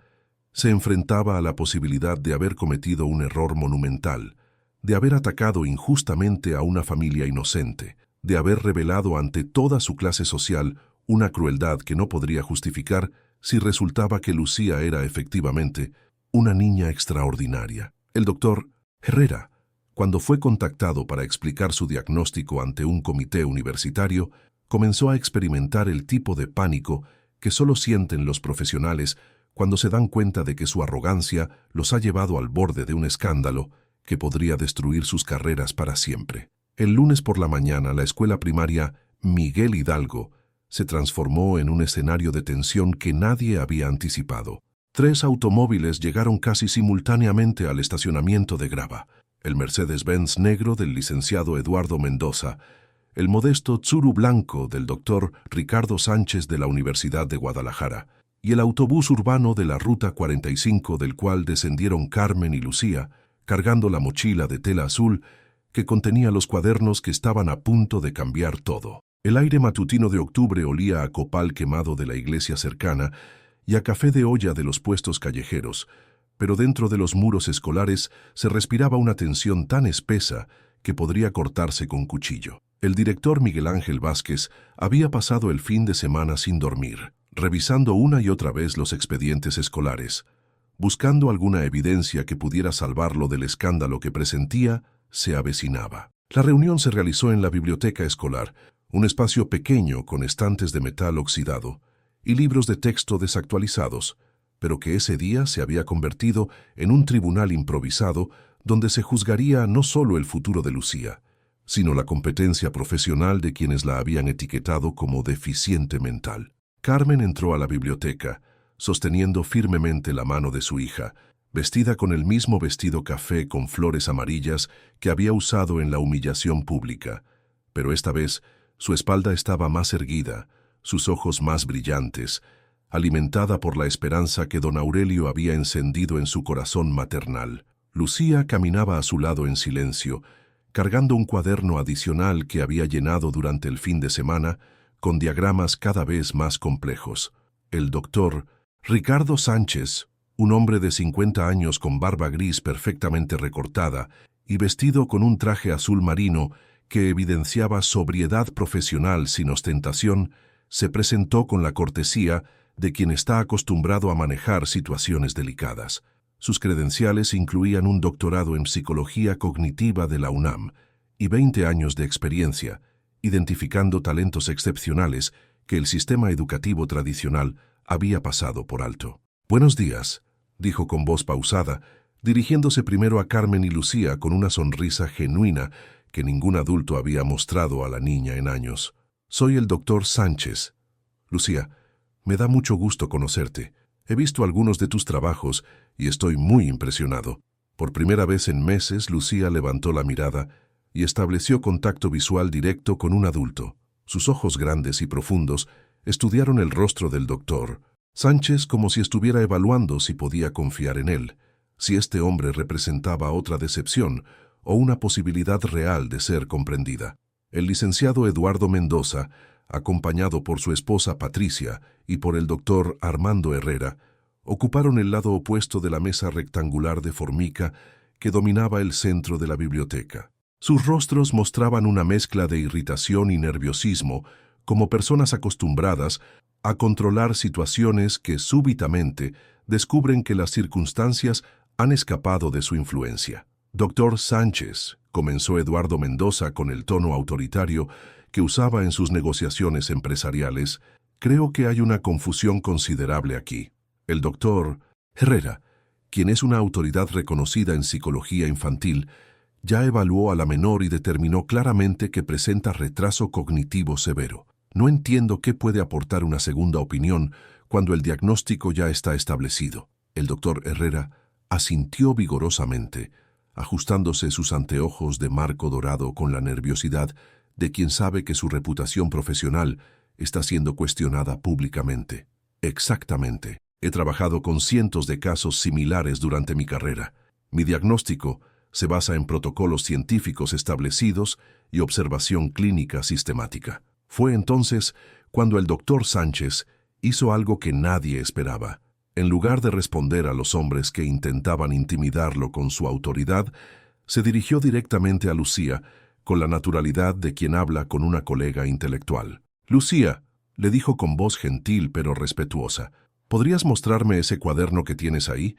se enfrentaba a la posibilidad de haber cometido un error monumental, de haber atacado injustamente a una familia inocente, de haber revelado ante toda su clase social una crueldad que no podría justificar si resultaba que Lucía era efectivamente una niña extraordinaria. El doctor Herrera, cuando fue contactado para explicar su diagnóstico ante un comité universitario, comenzó a experimentar el tipo de pánico que solo sienten los profesionales cuando se dan cuenta de que su arrogancia los ha llevado al borde de un escándalo que podría destruir sus carreras para siempre. El lunes por la mañana, la escuela primaria Miguel Hidalgo se transformó en un escenario de tensión que nadie había anticipado. 3 automóviles llegaron casi simultáneamente al estacionamiento de grava: el Mercedes-Benz negro del licenciado Eduardo Mendoza, el modesto Tsuru blanco del doctor Ricardo Sánchez de la Universidad de Guadalajara, y el autobús urbano de la Ruta 45 del cual descendieron Carmen y Lucía, cargando la mochila de tela azul que contenía los cuadernos que estaban a punto de cambiar todo. El aire matutino de octubre olía a copal quemado de la iglesia cercana y a café de olla de los puestos callejeros, pero dentro de los muros escolares se respiraba una tensión tan espesa que podría cortarse con cuchillo. El director Miguel Ángel Vázquez había pasado el fin de semana sin dormir, revisando una y otra vez los expedientes escolares. Buscando alguna evidencia que pudiera salvarlo del escándalo que presentía, se avecinaba. La reunión se realizó en la biblioteca escolar, un espacio pequeño con estantes de metal oxidado y libros de texto desactualizados, pero que ese día se había convertido en un tribunal improvisado donde se juzgaría no solo el futuro de Lucía, sino la competencia profesional de quienes la habían etiquetado como deficiente mental. Carmen entró a la biblioteca, sosteniendo firmemente la mano de su hija, vestida con el mismo vestido café con flores amarillas que había usado en la humillación pública, pero esta vez su espalda estaba más erguida, sus ojos más brillantes, alimentada por la esperanza que don Aurelio había encendido en su corazón maternal. Lucía caminaba a su lado en silencio, cargando un cuaderno adicional que había llenado durante el fin de semana con diagramas cada vez más complejos. El doctor Ricardo Sánchez, un hombre de 50 años con barba gris perfectamente recortada y vestido con un traje azul marino que evidenciaba sobriedad profesional sin ostentación, se presentó con la cortesía de quien está acostumbrado a manejar situaciones delicadas. Sus credenciales incluían un doctorado en psicología cognitiva de la UNAM y 20 años de experiencia, identificando talentos excepcionales que el sistema educativo tradicional había pasado por alto. «Buenos días», dijo con voz pausada, dirigiéndose primero a Carmen y Lucía con una sonrisa genuina que ningún adulto había mostrado a la niña en años. «Soy el doctor Sánchez. Lucía, me da mucho gusto conocerte. He visto algunos de tus trabajos y estoy muy impresionado». Por primera vez en meses, Lucía levantó la mirada y estableció contacto visual directo con un adulto. Sus ojos grandes y profundos estudiaron el rostro del doctor Sánchez como si estuviera evaluando si podía confiar en él, si este hombre representaba otra decepción o una posibilidad real de ser comprendida. El licenciado Eduardo Mendoza, acompañado por su esposa Patricia y por el doctor Armando Herrera, ocuparon el lado opuesto de la mesa rectangular de formica que dominaba el centro de la biblioteca. Sus rostros mostraban una mezcla de irritación y nerviosismo, como personas acostumbradas a controlar situaciones que súbitamente descubren que las circunstancias han escapado de su influencia. «Doctor Sánchez», comenzó Eduardo Mendoza con el tono autoritario que usaba en sus negociaciones empresariales, «creo que hay una confusión considerable aquí. El doctor Herrera, quien es una autoridad reconocida en psicología infantil, Ya evaluó a la menor y determinó claramente que presenta retraso cognitivo severo. No entiendo qué puede aportar una segunda opinión cuando el diagnóstico ya está establecido. El doctor Herrera asintió vigorosamente, ajustándose sus anteojos de marco dorado con la nerviosidad de quien sabe que su reputación profesional está siendo cuestionada públicamente. Exactamente. He trabajado con cientos de casos similares durante mi carrera. Mi diagnóstico se basa en protocolos científicos establecidos y observación clínica sistemática. Fue entonces cuando el doctor Sánchez hizo algo que nadie esperaba. En lugar de responder a los hombres que intentaban intimidarlo con su autoridad, se dirigió directamente a Lucía con la naturalidad de quien habla con una colega intelectual. «Lucía», le dijo con voz gentil pero respetuosa, «¿podrías mostrarme ese cuaderno que tienes ahí?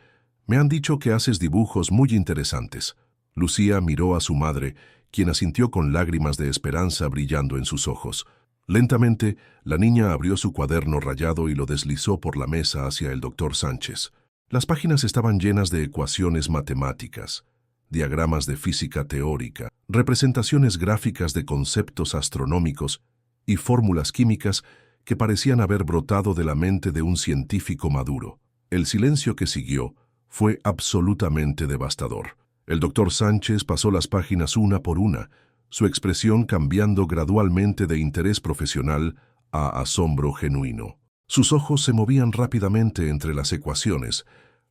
Me han dicho que haces dibujos muy interesantes». Lucía miró a su madre, quien asintió con lágrimas de esperanza brillando en sus ojos. Lentamente, la niña abrió su cuaderno rayado y lo deslizó por la mesa hacia el doctor Sánchez. Las páginas estaban llenas de ecuaciones matemáticas, diagramas de física teórica, representaciones gráficas de conceptos astronómicos y fórmulas químicas que parecían haber brotado de la mente de un científico maduro. El silencio que siguió fue absolutamente devastador. El doctor Sánchez pasó las páginas una por una, su expresión cambiando gradualmente de interés profesional a asombro genuino. Sus ojos se movían rápidamente entre las ecuaciones,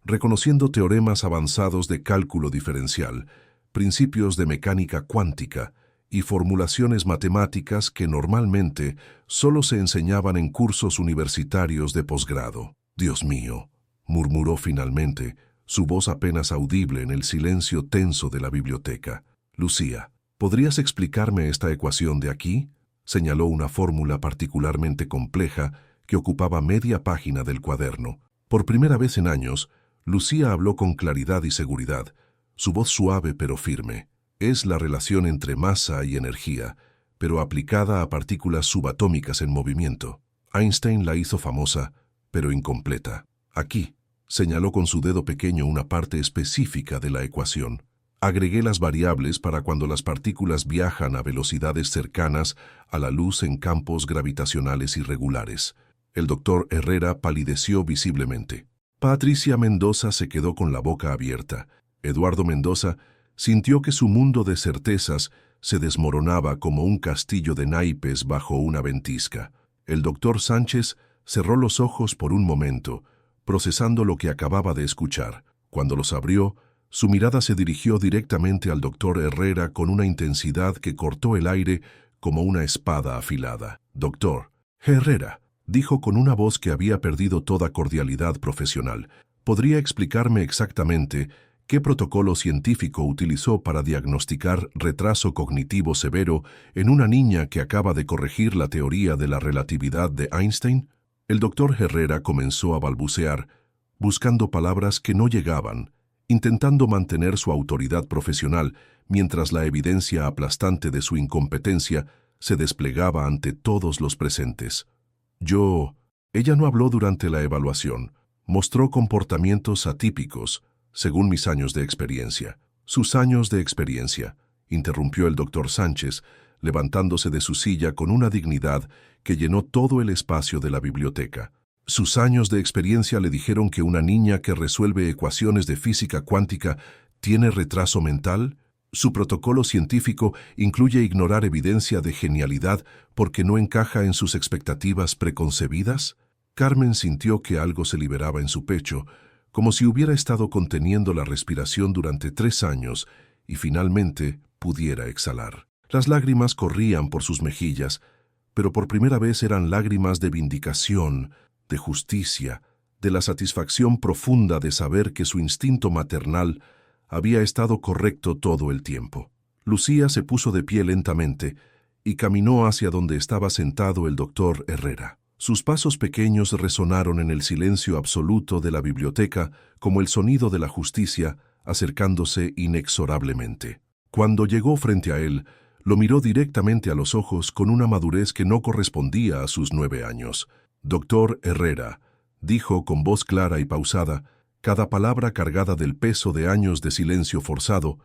reconociendo teoremas avanzados de cálculo diferencial, principios de mecánica cuántica y formulaciones matemáticas que normalmente solo se enseñaban en cursos universitarios de posgrado. «Dios mío», murmuró finalmente, su voz apenas audible en el silencio tenso de la biblioteca. «Lucía, ¿podrías explicarme esta ecuación de aquí?», señaló una fórmula particularmente compleja que ocupaba media página del cuaderno. Por primera vez en años, Lucía habló con claridad y seguridad, su voz suave pero firme. «Es la relación entre masa y energía, pero aplicada a partículas subatómicas en movimiento. Einstein la hizo famosa, pero incompleta. Aquí», señaló con su dedo pequeño una parte específica de la ecuación. «Agregué las variables para cuando las partículas viajan a velocidades cercanas a la luz en campos gravitacionales irregulares». El doctor Herrera palideció visiblemente. Patricia Mendoza se quedó con la boca abierta. Eduardo Mendoza sintió que su mundo de certezas se desmoronaba como un castillo de naipes bajo una ventisca. El doctor Sánchez cerró los ojos por un momento, procesando lo que acababa de escuchar. Cuando los abrió, su mirada se dirigió directamente al doctor Herrera con una intensidad que cortó el aire como una espada afilada. «Doctor Herrera», dijo con una voz que había perdido toda cordialidad profesional, «¿podría explicarme exactamente qué protocolo científico utilizó para diagnosticar retraso cognitivo severo en una niña que acaba de corregir la teoría de la relatividad de Einstein?» El doctor Herrera comenzó a balbucear, buscando palabras que no llegaban, intentando mantener su autoridad profesional mientras la evidencia aplastante de su incompetencia se desplegaba ante todos los presentes. Ella no habló durante la evaluación, mostró comportamientos atípicos, según mis años de experiencia. «Sus años de experiencia», interrumpió el doctor Sánchez, levantándose de su silla con una dignidad que llenó todo el espacio de la biblioteca. «Sus años de experiencia le dijeron que una niña que resuelve ecuaciones de física cuántica tiene retraso mental. Su protocolo científico incluye ignorar evidencia de genialidad porque no encaja en sus expectativas preconcebidas». Carmen sintió que algo se liberaba en su pecho, como si hubiera estado conteniendo la respiración durante 3 años y finalmente pudiera exhalar. Las lágrimas corrían por sus mejillas, pero por primera vez eran lágrimas de vindicación, de justicia, de la satisfacción profunda de saber que su instinto maternal había estado correcto todo el tiempo. Lucía se puso de pie lentamente y caminó hacia donde estaba sentado el doctor Herrera. Sus pasos pequeños resonaron en el silencio absoluto de la biblioteca como el sonido de la justicia acercándose inexorablemente. Cuando llegó frente a él, lo miró directamente a los ojos con una madurez que no correspondía a sus 9 años. «Doctor Herrera», dijo con voz clara y pausada, cada palabra cargada del peso de años de silencio forzado,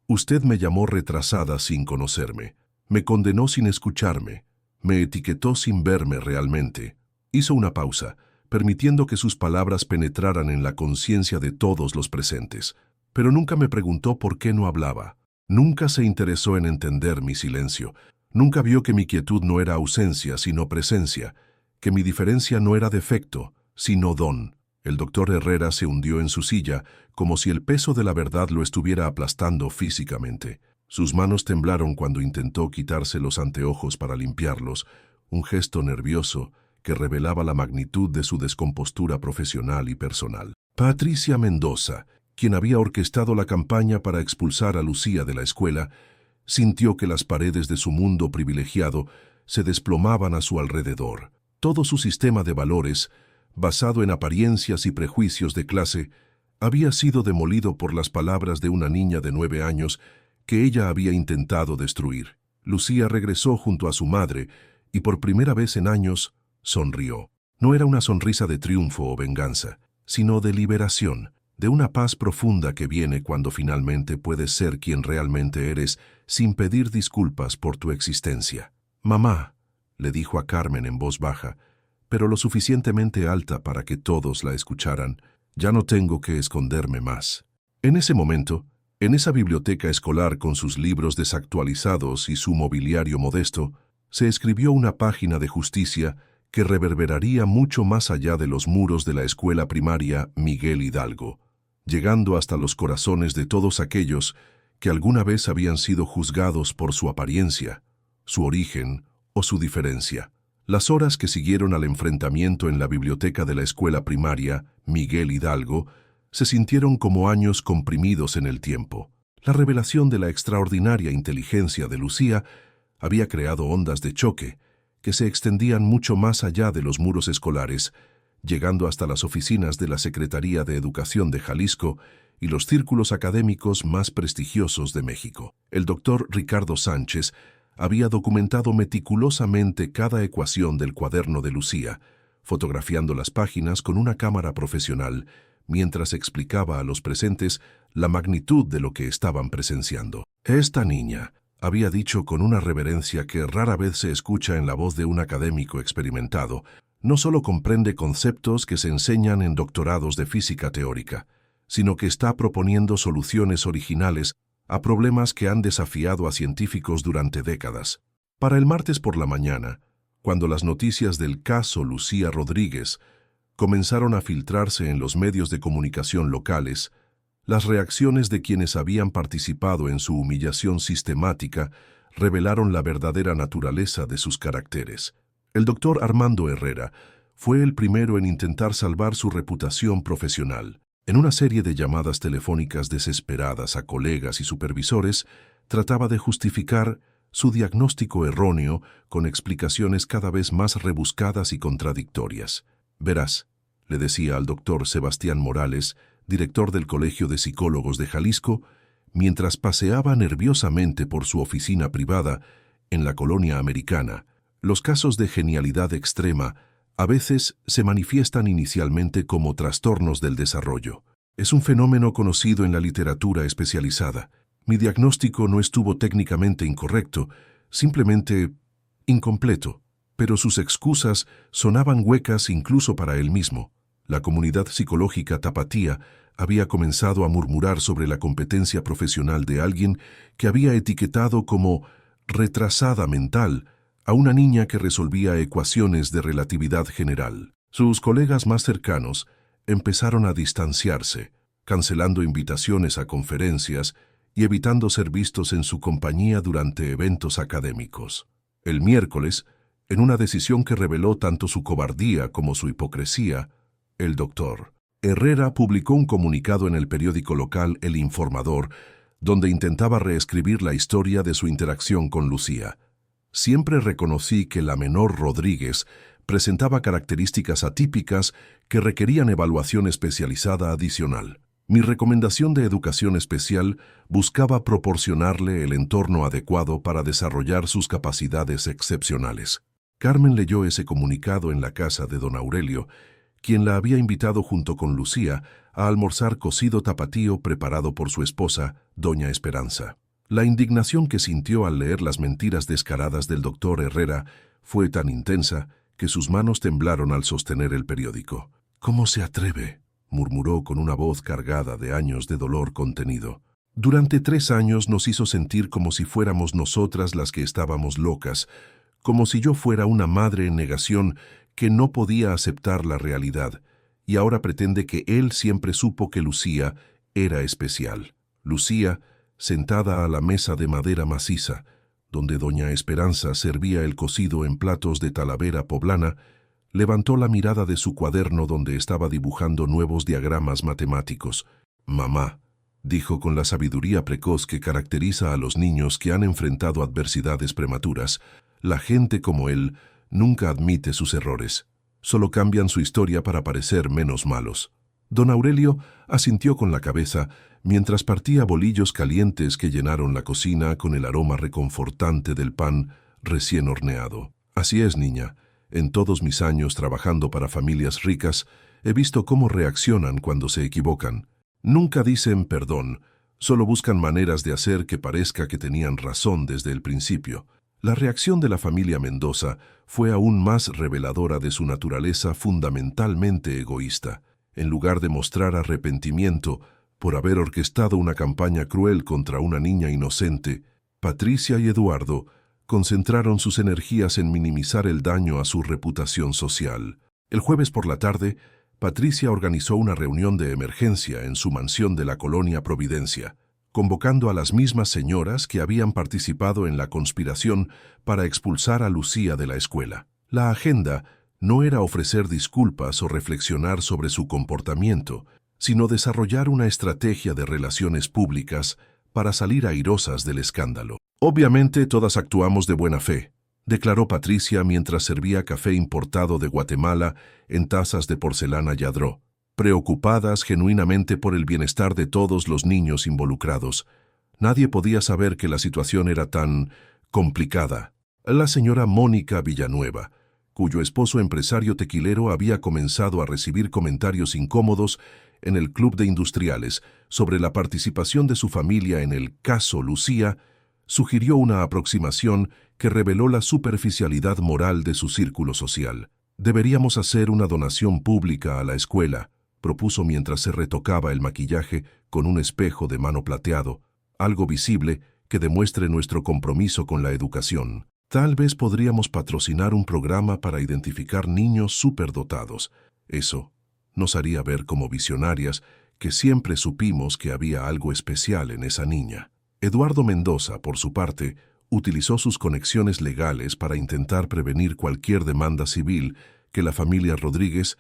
Usted me llamó retrasada sin conocerme, me condenó sin escucharme, me etiquetó sin verme realmente. Hizo una pausa, permitiendo que sus palabras penetraran en la conciencia de todos los presentes. Pero nunca me preguntó por qué no hablaba. Nunca se interesó en entender mi silencio. Nunca vio que mi quietud no era ausencia, sino presencia, que mi diferencia no era defecto, sino don. El doctor Herrera se hundió en su silla, como si el peso de la verdad lo estuviera aplastando físicamente. Sus manos temblaron cuando intentó quitarse los anteojos para limpiarlos, un gesto nervioso que revelaba la magnitud de su descompostura profesional y personal. Patricia Mendoza, quien había orquestado la campaña para expulsar a Lucía de la escuela, sintió que las paredes de su mundo privilegiado se desplomaban a su alrededor. Todo su sistema de valores, basado en apariencias y prejuicios de clase, había sido demolido por las palabras de una niña de 9 años que ella había intentado destruir. Lucía regresó junto a su madre y por primera vez en años sonrió. No era una sonrisa de triunfo o venganza, sino de liberación, de una paz profunda que viene cuando finalmente puedes ser quien realmente eres sin pedir disculpas por tu existencia. «Mamá», le dijo a Carmen en voz baja, pero lo suficientemente alta para que todos la escucharan, «ya no tengo que esconderme más». En ese momento, en esa biblioteca escolar con sus libros desactualizados y su mobiliario modesto, se escribió una página de justicia que reverberaría mucho más allá de los muros de la escuela primaria Miguel Hidalgo, llegando hasta los corazones de todos aquellos que alguna vez habían sido juzgados por su apariencia, su origen o su diferencia. Las horas que siguieron al enfrentamiento en la biblioteca de la escuela primaria Miguel Hidalgo se sintieron como años comprimidos en el tiempo. La revelación de la extraordinaria inteligencia de Lucía había creado ondas de choque que se extendían mucho más allá de los muros escolares, llegando hasta las oficinas de la Secretaría de Educación de Jalisco y los círculos académicos más prestigiosos de México. El doctor Ricardo Sánchez había documentado meticulosamente cada ecuación del cuaderno de Lucía, fotografiando las páginas con una cámara profesional, mientras explicaba a los presentes la magnitud de lo que estaban presenciando. «Esta niña», había dicho con una reverencia que rara vez se escucha en la voz de un académico experimentado, «no solo comprende conceptos que se enseñan en doctorados de física teórica, sino que está proponiendo soluciones originales a problemas que han desafiado a científicos durante décadas». Para el martes por la mañana, cuando las noticias del caso Lucía Rodríguez comenzaron a filtrarse en los medios de comunicación locales, las reacciones de quienes habían participado en su humillación sistemática revelaron la verdadera naturaleza de sus caracteres. El doctor Armando Herrera fue el primero en intentar salvar su reputación profesional. En una serie de llamadas telefónicas desesperadas a colegas y supervisores, trataba de justificar su diagnóstico erróneo con explicaciones cada vez más rebuscadas y contradictorias. «Verás», le decía al doctor Sebastián Morales, director del Colegio de Psicólogos de Jalisco, mientras paseaba nerviosamente por su oficina privada en la colonia americana, «los casos de genialidad extrema a veces se manifiestan inicialmente como trastornos del desarrollo. Es un fenómeno conocido en la literatura especializada. Mi diagnóstico no estuvo técnicamente incorrecto, simplemente incompleto, pero sus excusas sonaban huecas incluso para él mismo. La comunidad psicológica tapatía había comenzado a murmurar sobre la competencia profesional de alguien que había etiquetado como retrasada mental a una niña que resolvía ecuaciones de relatividad general. Sus colegas más cercanos empezaron a distanciarse, cancelando invitaciones a conferencias y evitando ser vistos en su compañía durante eventos académicos. El miércoles, en una decisión que reveló tanto su cobardía como su hipocresía, el doctor Herrera publicó un comunicado en el periódico local El Informador, donde intentaba reescribir la historia de su interacción con Lucía. «Siempre reconocí que la menor Rodríguez presentaba características atípicas que requerían evaluación especializada adicional. Mi recomendación de educación especial buscaba proporcionarle el entorno adecuado para desarrollar sus capacidades excepcionales». Carmen leyó ese comunicado en la casa de don Aurelio, quien la había invitado junto con Lucía a almorzar cocido tapatío preparado por su esposa, doña Esperanza. La indignación que sintió al leer las mentiras descaradas del doctor Herrera fue tan intensa que sus manos temblaron al sostener el periódico. «¿Cómo se atreve?», murmuró con una voz cargada de años de dolor contenido. «Durante 3 años nos hizo sentir como si fuéramos nosotras las que estábamos locas, como si yo fuera una madre en negación que no podía aceptar la realidad, y ahora pretende que él siempre supo que Lucía era especial. Lucía, sentada a la mesa de madera maciza, donde doña Esperanza servía el cocido en platos de talavera poblana, levantó la mirada de su cuaderno donde estaba dibujando nuevos diagramas matemáticos. «Mamá», dijo con la sabiduría precoz que caracteriza a los niños que han enfrentado adversidades prematuras, «la gente como él nunca admite sus errores. Solo cambian su historia para parecer menos malos». Don Aurelio asintió con la cabeza mientras partía bolillos calientes que llenaron la cocina con el aroma reconfortante del pan recién horneado. «Así es, niña. En todos mis años trabajando para familias ricas, he visto cómo reaccionan cuando se equivocan. Nunca dicen perdón, solo buscan maneras de hacer que parezca que tenían razón desde el principio». La reacción de la familia Mendoza fue aún más reveladora de su naturaleza fundamentalmente egoísta. En lugar de mostrar arrepentimiento por haber orquestado una campaña cruel contra una niña inocente, Patricia y Eduardo concentraron sus energías en minimizar el daño a su reputación social. El jueves por la tarde, Patricia organizó una reunión de emergencia en su mansión de la colonia Providencia, convocando a las mismas señoras que habían participado en la conspiración para expulsar a Lucía de la escuela. La agenda no era ofrecer disculpas o reflexionar sobre su comportamiento, sino desarrollar una estrategia de relaciones públicas para salir airosas del escándalo. «Obviamente todas actuamos de buena fe», declaró Patricia mientras servía café importado de Guatemala en tazas de porcelana Lladró, preocupadas genuinamente por el bienestar de todos los niños involucrados. Nadie podía saber que la situación era tan complicada. La señora Mónica Villanueva, cuyo esposo empresario tequilero había comenzado a recibir comentarios incómodos en el Club de Industriales sobre la participación de su familia en el caso Lucía, sugirió una aproximación que reveló la superficialidad moral de su círculo social. «Deberíamos hacer una donación pública a la escuela», propuso mientras se retocaba el maquillaje con un espejo de mano plateado, algo visible que demuestre nuestro compromiso con la educación. «Tal vez podríamos patrocinar un programa para identificar niños superdotados. Eso nos haría ver como visionarias que siempre supimos que había algo especial en esa niña». Eduardo Mendoza, por su parte, utilizó sus conexiones legales para intentar prevenir cualquier demanda civil que la familia Rodríguez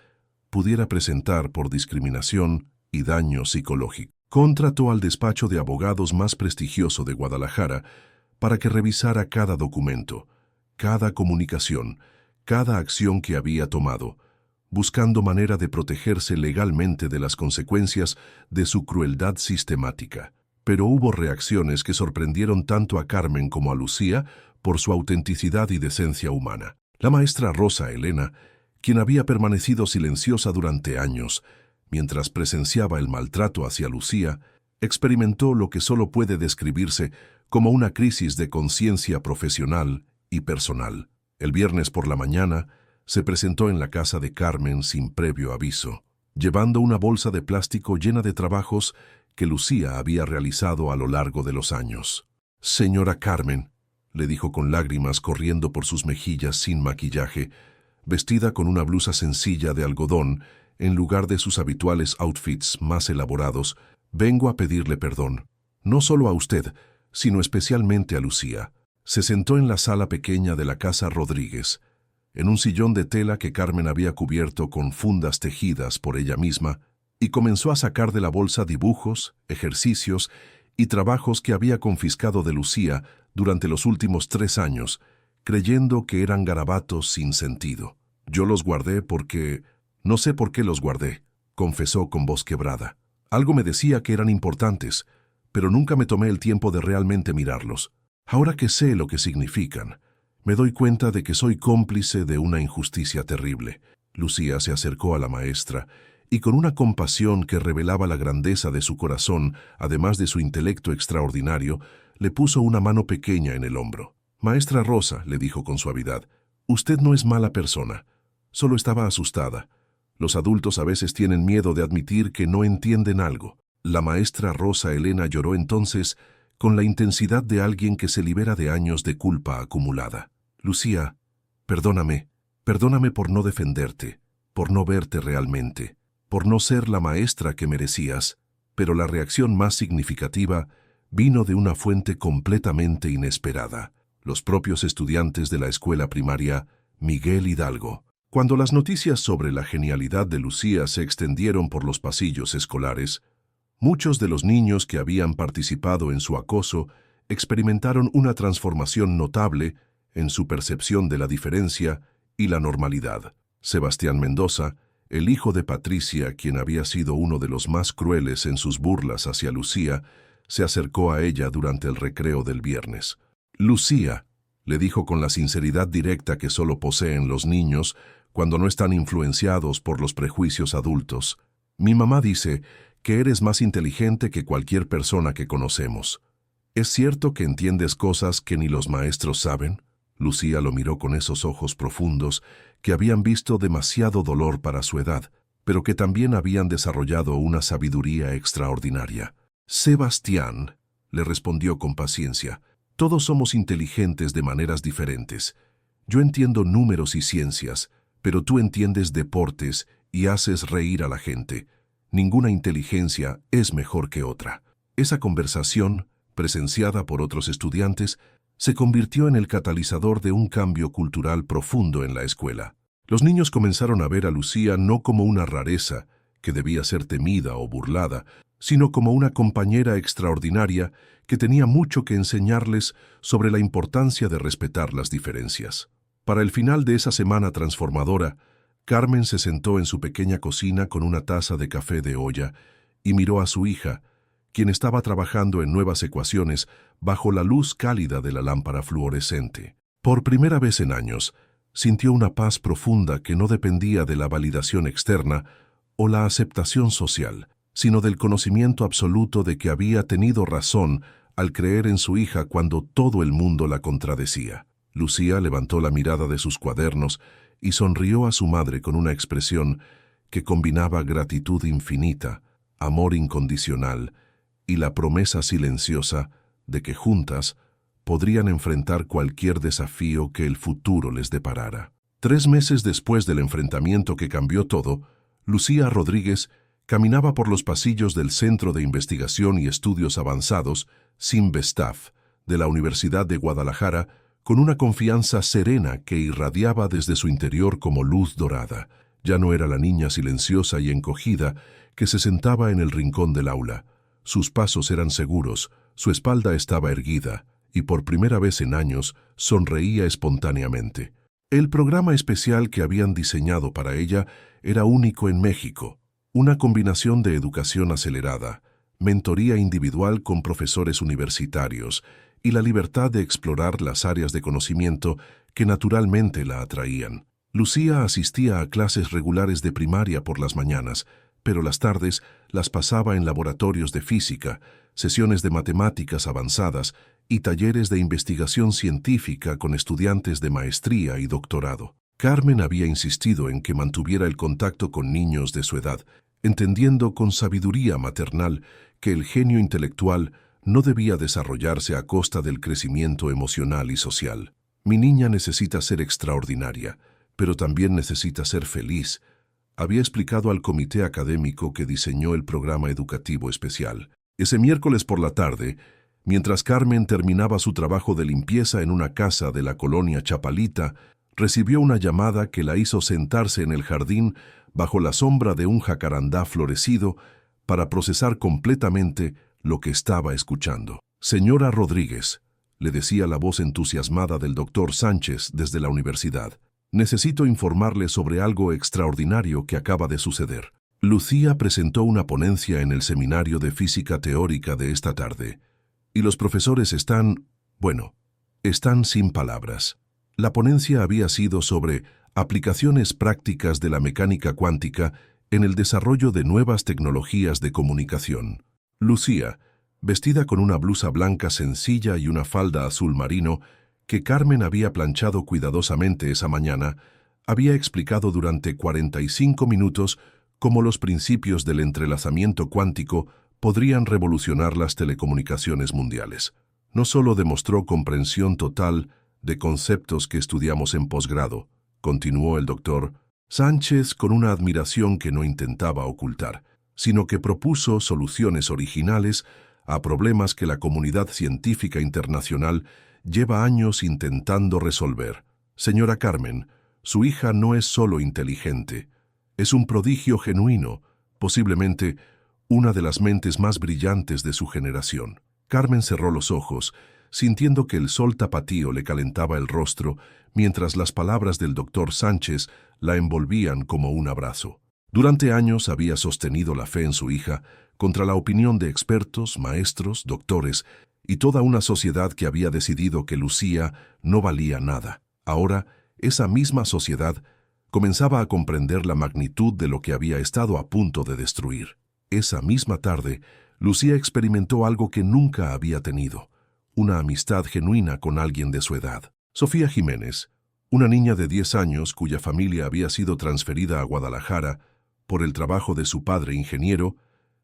pudiera presentar por discriminación y daño psicológico. Contrató al despacho de abogados más prestigioso de Guadalajara para que revisara cada documento, cada comunicación, cada acción que había tomado, buscando manera de protegerse legalmente de las consecuencias de su crueldad sistemática. Pero hubo reacciones que sorprendieron tanto a Carmen como a Lucía por su autenticidad y decencia humana. La maestra Rosa Elena, quien había permanecido silenciosa durante años, mientras presenciaba el maltrato hacia Lucía, experimentó lo que solo puede describirse como una crisis de conciencia profesional y personal. El viernes por la mañana, se presentó en la casa de Carmen sin previo aviso, llevando una bolsa de plástico llena de trabajos que Lucía había realizado a lo largo de los años. «Señora Carmen», le dijo con lágrimas corriendo por sus mejillas sin maquillaje, vestida con una blusa sencilla de algodón en lugar de sus habituales outfits más elaborados, «vengo a pedirle perdón, no solo a usted, sino especialmente a Lucía». Se sentó en la sala pequeña de la casa Rodríguez, en un sillón de tela que Carmen había cubierto con fundas tejidas por ella misma, y comenzó a sacar de la bolsa dibujos, ejercicios y trabajos que había confiscado de Lucía durante los últimos 3 años, creyendo que eran garabatos sin sentido. «Yo los guardé porque... no sé por qué los guardé», confesó con voz quebrada. «Algo me decía que eran importantes, pero nunca me tomé el tiempo de realmente mirarlos. Ahora que sé lo que significan, me doy cuenta de que soy cómplice de una injusticia terrible. Lucía se acercó a la maestra y con una compasión que revelaba la grandeza de su corazón, además de su intelecto extraordinario, le puso una mano pequeña en el hombro. «Maestra Rosa», le dijo con suavidad, «usted no es mala persona, solo estaba asustada. Los adultos a veces tienen miedo de admitir que no entienden algo». La maestra Rosa Elena lloró entonces con la intensidad de alguien que se libera de años de culpa acumulada. «Lucía, perdóname por no defenderte, por no verte realmente, por no ser la maestra que merecías», pero la reacción más significativa vino de una fuente completamente inesperada: los propios estudiantes de la escuela primaria Miguel Hidalgo. Cuando las noticias sobre la genialidad de Lucía se extendieron por los pasillos escolares, muchos de los niños que habían participado en su acoso experimentaron una transformación notable en su percepción de la diferencia y la normalidad. Sebastián Mendoza, el hijo de Patricia, quien había sido uno de los más crueles en sus burlas hacia Lucía, se acercó a ella durante el recreo del viernes. «Lucía», le dijo con la sinceridad directa que solo poseen los niños cuando no están influenciados por los prejuicios adultos, «mi mamá dice que eres más inteligente que cualquier persona que conocemos. ¿Es cierto que entiendes cosas que ni los maestros saben?». Lucía lo miró con esos ojos profundos que habían visto demasiado dolor para su edad, pero que también habían desarrollado una sabiduría extraordinaria. «Sebastián», le respondió con paciencia, «todos somos inteligentes de maneras diferentes. Yo entiendo números y ciencias, pero tú entiendes deportes y haces reír a la gente. Ninguna inteligencia es mejor que otra». Esa conversación, presenciada por otros estudiantes, se convirtió en el catalizador de un cambio cultural profundo en la escuela. Los niños comenzaron a ver a Lucía no como una rareza que debía ser temida o burlada, sino como una compañera extraordinaria que tenía mucho que enseñarles sobre la importancia de respetar las diferencias. Para el final de esa semana transformadora, Carmen se sentó en su pequeña cocina con una taza de café de olla y miró a su hija, quien estaba trabajando en nuevas ecuaciones bajo la luz cálida de la lámpara fluorescente. Por primera vez en años, sintió una paz profunda que no dependía de la validación externa o la aceptación social, sino del conocimiento absoluto de que había tenido razón al creer en su hija cuando todo el mundo la contradecía. Lucía levantó la mirada de sus cuadernos y sonrió a su madre con una expresión que combinaba gratitud infinita, amor incondicional y la promesa silenciosa de que juntas podrían enfrentar cualquier desafío que el futuro les deparara. 3 meses después del enfrentamiento que cambió todo, Lucía Rodríguez caminaba por los pasillos del Centro de Investigación y Estudios Avanzados, CIMBESTAF, de la Universidad de Guadalajara, con una confianza serena que irradiaba desde su interior como luz dorada. Ya no era la niña silenciosa y encogida que se sentaba en el rincón del aula. Sus pasos eran seguros, su espalda estaba erguida, y por primera vez en años sonreía espontáneamente. El programa especial que habían diseñado para ella era único en México, una combinación de educación acelerada, mentoría individual con profesores universitarios y la libertad de explorar las áreas de conocimiento que naturalmente la atraían. Lucía asistía a clases regulares de primaria por las mañanas, pero las tardes las pasaba en laboratorios de física, sesiones de matemáticas avanzadas y talleres de investigación científica con estudiantes de maestría y doctorado. Carmen había insistido en que mantuviera el contacto con niños de su edad, entendiendo con sabiduría maternal que el genio intelectual no debía desarrollarse a costa del crecimiento emocional y social. «Mi niña necesita ser extraordinaria, pero también necesita ser feliz», había explicado al comité académico que diseñó el programa educativo especial. Ese miércoles por la tarde, mientras Carmen terminaba su trabajo de limpieza en una casa de la colonia Chapalita, recibió una llamada que la hizo sentarse en el jardín bajo la sombra de un jacarandá florecido para procesar completamente lo que estaba escuchando. «Señora Rodríguez», le decía la voz entusiasmada del doctor Sánchez desde la universidad, «necesito informarle sobre algo extraordinario que acaba de suceder». Lucía presentó una ponencia en el seminario de física teórica de esta tarde, y los profesores están sin palabras. La ponencia había sido sobre aplicaciones prácticas de la mecánica cuántica en el desarrollo de nuevas tecnologías de comunicación. Lucía, vestida con una blusa blanca sencilla y una falda azul marino que Carmen había planchado cuidadosamente esa mañana, había explicado durante 45 minutos cómo los principios del entrelazamiento cuántico podrían revolucionar las telecomunicaciones mundiales. No solo demostró comprensión total de conceptos que estudiamos en posgrado, continuó el doctor Sánchez con una admiración que no intentaba ocultar, sino que propuso soluciones originales a problemas que la comunidad científica internacional lleva años intentando resolver. Señora Carmen, su hija no es solo inteligente, es un prodigio genuino, posiblemente una de las mentes más brillantes de su generación. Carmen cerró los ojos, sintiendo que el sol tapatío le calentaba el rostro, mientras las palabras del doctor Sánchez la envolvían como un abrazo. Durante años había sostenido la fe en su hija contra la opinión de expertos, maestros, doctores y toda una sociedad que había decidido que Lucía no valía nada. Ahora, esa misma sociedad comenzaba a comprender la magnitud de lo que había estado a punto de destruir. Esa misma tarde, Lucía experimentó algo que nunca había tenido, una amistad genuina con alguien de su edad. Sofía Jiménez, una niña de 10 años cuya familia había sido transferida a Guadalajara por el trabajo de su padre ingeniero,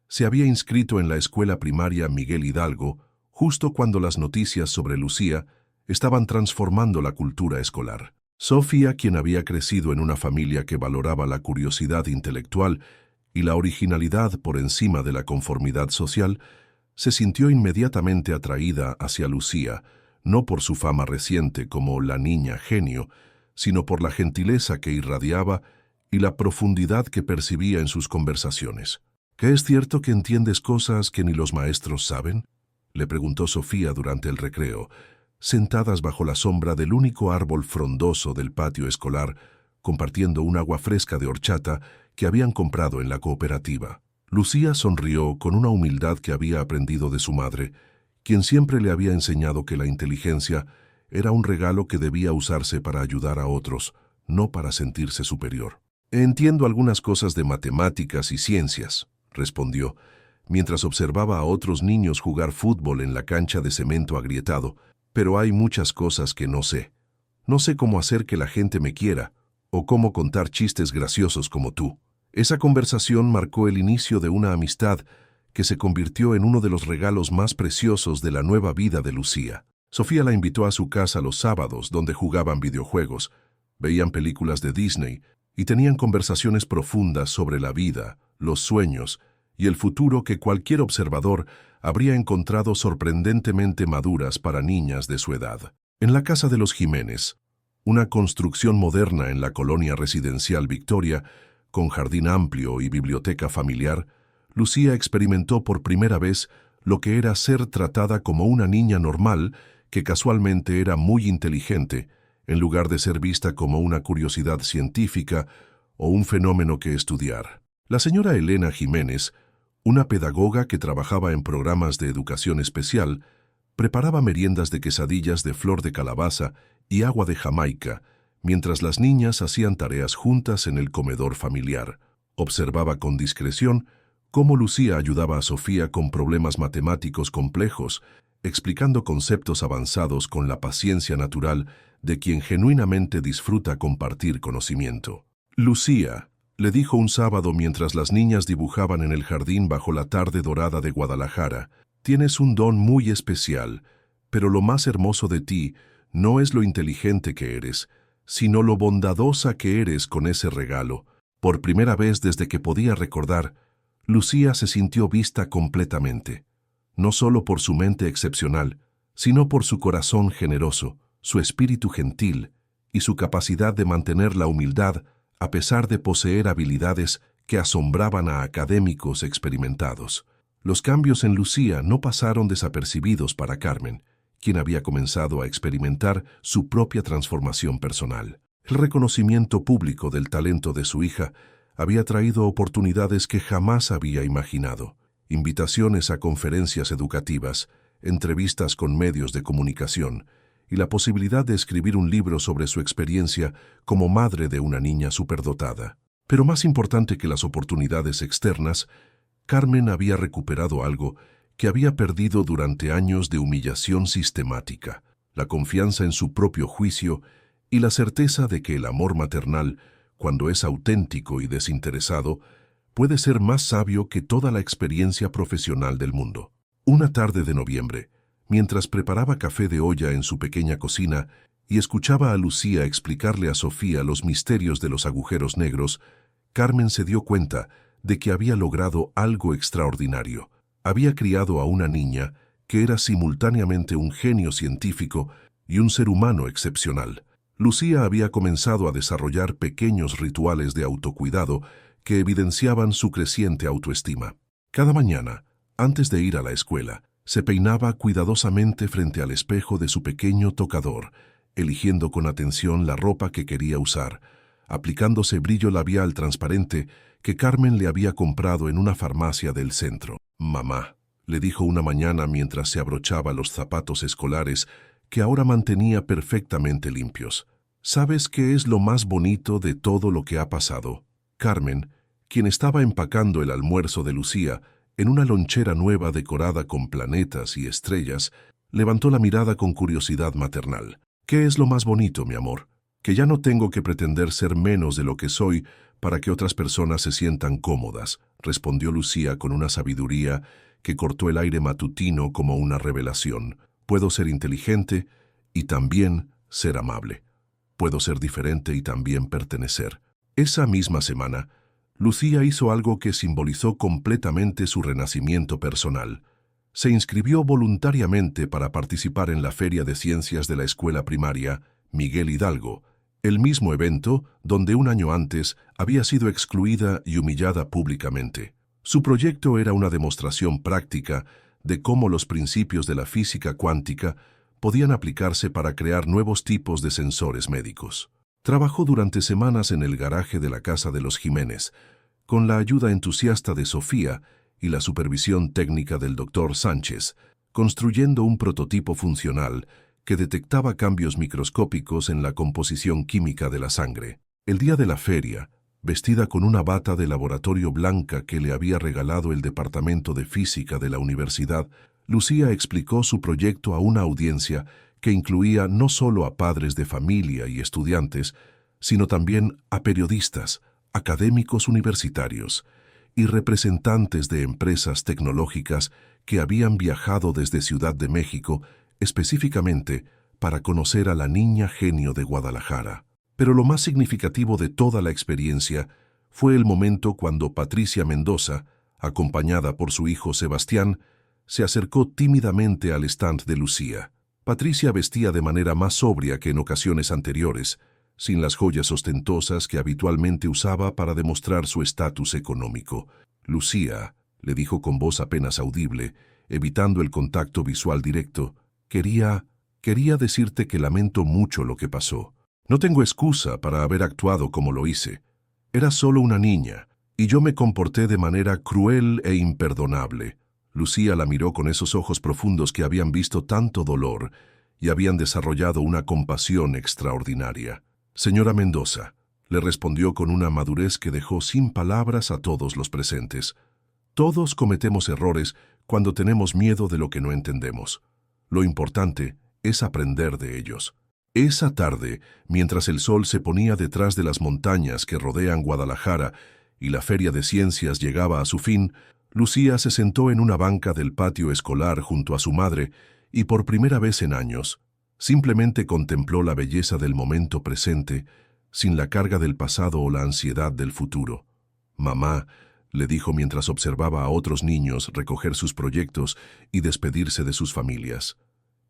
se había inscrito en la escuela primaria Miguel Hidalgo justo cuando las noticias sobre Lucía estaban transformando la cultura escolar. Sofía, quien había crecido en una familia que valoraba la curiosidad intelectual y la originalidad por encima de la conformidad social, se sintió inmediatamente atraída hacia Lucía, no por su fama reciente como la niña genio, sino por la gentileza que irradiaba y la profundidad que percibía en sus conversaciones. ¿Qué es cierto que entiendes cosas que ni los maestros saben?, le preguntó Sofía durante el recreo, sentadas bajo la sombra del único árbol frondoso del patio escolar, compartiendo un agua fresca de horchata que habían comprado en la cooperativa. Lucía sonrió con una humildad que había aprendido de su madre, quien siempre le había enseñado que la inteligencia era un regalo que debía usarse para ayudar a otros, no para sentirse superior. Entiendo algunas cosas de matemáticas y ciencias, respondió, mientras observaba a otros niños jugar fútbol en la cancha de cemento agrietado, pero hay muchas cosas que no sé. No sé cómo hacer que la gente me quiera, o cómo contar chistes graciosos como tú. Esa conversación marcó el inicio de una amistad que se convirtió en uno de los regalos más preciosos de la nueva vida de Lucía. Sofía la invitó a su casa los sábados, donde jugaban videojuegos, veían películas de Disney y tenían conversaciones profundas sobre la vida, los sueños y el futuro que cualquier observador habría encontrado sorprendentemente maduras para niñas de su edad. En la casa de los Jiménez, una construcción moderna en la colonia residencial Victoria, con jardín amplio y biblioteca familiar, Lucía experimentó por primera vez lo que era ser tratada como una niña normal que casualmente era muy inteligente, en lugar de ser vista como una curiosidad científica o un fenómeno que estudiar. La señora Elena Jiménez, una pedagoga que trabajaba en programas de educación especial, preparaba meriendas de quesadillas de flor de calabaza y agua de Jamaica, mientras las niñas hacían tareas juntas en el comedor familiar. Observaba con discreción cómo Lucía ayudaba a Sofía con problemas matemáticos complejos, explicando conceptos avanzados con la paciencia natural de quien genuinamente disfruta compartir conocimiento. Lucía, le dijo un sábado mientras las niñas dibujaban en el jardín bajo la tarde dorada de Guadalajara, tienes un don muy especial, pero lo más hermoso de ti no es lo inteligente que eres, sino lo bondadosa que eres con ese regalo. Por primera vez desde que podía recordar, Lucía se sintió vista completamente, no solo por su mente excepcional, sino por su corazón generoso, su espíritu gentil y su capacidad de mantener la humildad a pesar de poseer habilidades que asombraban a académicos experimentados. Los cambios en Lucía no pasaron desapercibidos para Carmen, quien había comenzado a experimentar su propia transformación personal. El reconocimiento público del talento de su hija había traído oportunidades que jamás había imaginado, invitaciones a conferencias educativas, entrevistas con medios de comunicación y la posibilidad de escribir un libro sobre su experiencia como madre de una niña superdotada. Pero más importante que las oportunidades externas, Carmen había recuperado algo que había perdido durante años de humillación sistemática: la confianza en su propio juicio y la certeza de que el amor maternal, cuando es auténtico y desinteresado, puede ser más sabio que toda la experiencia profesional del mundo. Una tarde de noviembre, mientras preparaba café de olla en su pequeña cocina y escuchaba a Lucía explicarle a Sofía los misterios de los agujeros negros, Carmen se dio cuenta de que había logrado algo extraordinario. Había criado a una niña que era simultáneamente un genio científico y un ser humano excepcional. Lucía había comenzado a desarrollar pequeños rituales de autocuidado que evidenciaban su creciente autoestima. Cada mañana, antes de ir a la escuela, se peinaba cuidadosamente frente al espejo de su pequeño tocador, eligiendo con atención la ropa que quería usar, aplicándose brillo labial transparente que Carmen le había comprado en una farmacia del centro. «Mamá», le dijo una mañana mientras se abrochaba los zapatos escolares que ahora mantenía perfectamente limpios, «¿sabes qué es lo más bonito de todo lo que ha pasado?». Carmen, quien estaba empacando el almuerzo de Lucía en una lonchera nueva decorada con planetas y estrellas, levantó la mirada con curiosidad maternal. «¿Qué es lo más bonito, mi amor? Que ya no tengo que pretender ser menos de lo que soy para que otras personas se sientan cómodas», respondió Lucía con una sabiduría que cortó el aire matutino como una revelación. «Puedo ser inteligente y también ser amable. Puedo ser diferente y también pertenecer». Esa misma semana, Lucía hizo algo que simbolizó completamente su renacimiento personal. Se inscribió voluntariamente para participar en la Feria de Ciencias de la Escuela Primaria Miguel Hidalgo, el mismo evento donde un año antes había sido excluida y humillada públicamente. Su proyecto era una demostración práctica de cómo los principios de la física cuántica podían aplicarse para crear nuevos tipos de sensores médicos. Trabajó durante semanas en el garaje de la casa de los Jiménez, con la ayuda entusiasta de Sofía y la supervisión técnica del doctor Sánchez, construyendo un prototipo funcional que detectaba cambios microscópicos en la composición química de la sangre. El día de la feria, vestida con una bata de laboratorio blanca que le había regalado el Departamento de Física de la universidad, Lucía explicó su proyecto a una audiencia que incluía no solo a padres de familia y estudiantes, sino también a periodistas, académicos universitarios y representantes de empresas tecnológicas que habían viajado desde Ciudad de México específicamente para conocer a la niña genio de Guadalajara. Pero lo más significativo de toda la experiencia fue el momento cuando Patricia Mendoza, acompañada por su hijo Sebastián, se acercó tímidamente al stand de Lucía. Patricia vestía de manera más sobria que en ocasiones anteriores, sin las joyas ostentosas que habitualmente usaba para demostrar su estatus económico. «Lucía», le dijo con voz apenas audible, evitando el contacto visual directo, quería decirte que lamento mucho lo que pasó. No tengo excusa para haber actuado como lo hice. Era solo una niña, y yo me comporté de manera cruel e imperdonable». Lucía la miró con esos ojos profundos que habían visto tanto dolor y habían desarrollado una compasión extraordinaria. «Señora Mendoza», le respondió con una madurez que dejó sin palabras a todos los presentes, «todos cometemos errores cuando tenemos miedo de lo que no entendemos. Lo importante es aprender de ellos». Esa tarde, mientras el sol se ponía detrás de las montañas que rodean Guadalajara y la Feria de Ciencias llegaba a su fin, Lucía se sentó en una banca del patio escolar junto a su madre y por primera vez en años, simplemente contempló la belleza del momento presente, sin la carga del pasado o la ansiedad del futuro. «Mamá», le dijo mientras observaba a otros niños recoger sus proyectos y despedirse de sus familias,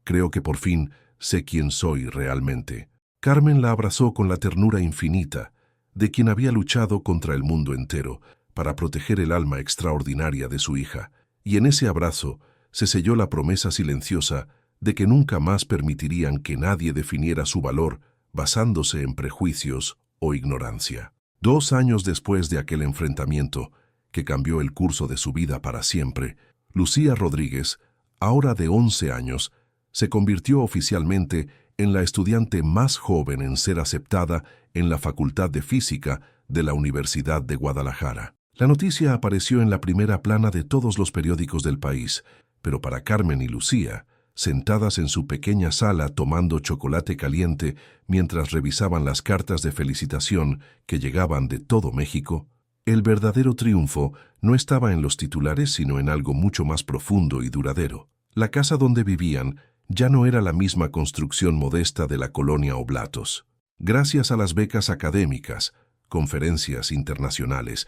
«creo que por fin sé quién soy realmente». Carmen la abrazó con la ternura infinita de quien había luchado contra el mundo entero para proteger el alma extraordinaria de su hija, y en ese abrazo se selló la promesa silenciosa de que nunca más permitirían que nadie definiera su valor basándose en prejuicios o ignorancia. 2 años después de aquel enfrentamiento, que cambió el curso de su vida para siempre, Lucía Rodríguez, ahora de 11 años, se convirtió oficialmente en la estudiante más joven en ser aceptada en la Facultad de Física de la Universidad de Guadalajara. La noticia apareció en la primera plana de todos los periódicos del país, pero para Carmen y Lucía, sentadas en su pequeña sala tomando chocolate caliente mientras revisaban las cartas de felicitación que llegaban de todo México, el verdadero triunfo no estaba en los titulares sino en algo mucho más profundo y duradero. La casa donde vivían ya no era la misma construcción modesta de la colonia Oblatos. Gracias a las becas académicas, conferencias internacionales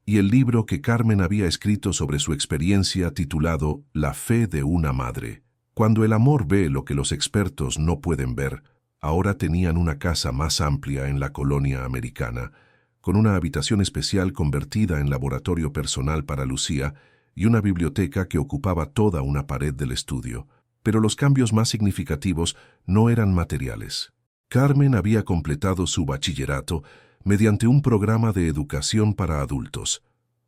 y el libro que Carmen había escrito sobre su experiencia titulado La fe de una madre. Cuando el amor ve lo que los expertos no pueden ver, ahora tenían una casa más amplia en la colonia americana, con una habitación especial convertida en laboratorio personal para Lucía y una biblioteca que ocupaba toda una pared del estudio. Pero los cambios más significativos no eran materiales. Carmen había completado su bachillerato mediante un programa de educación para adultos,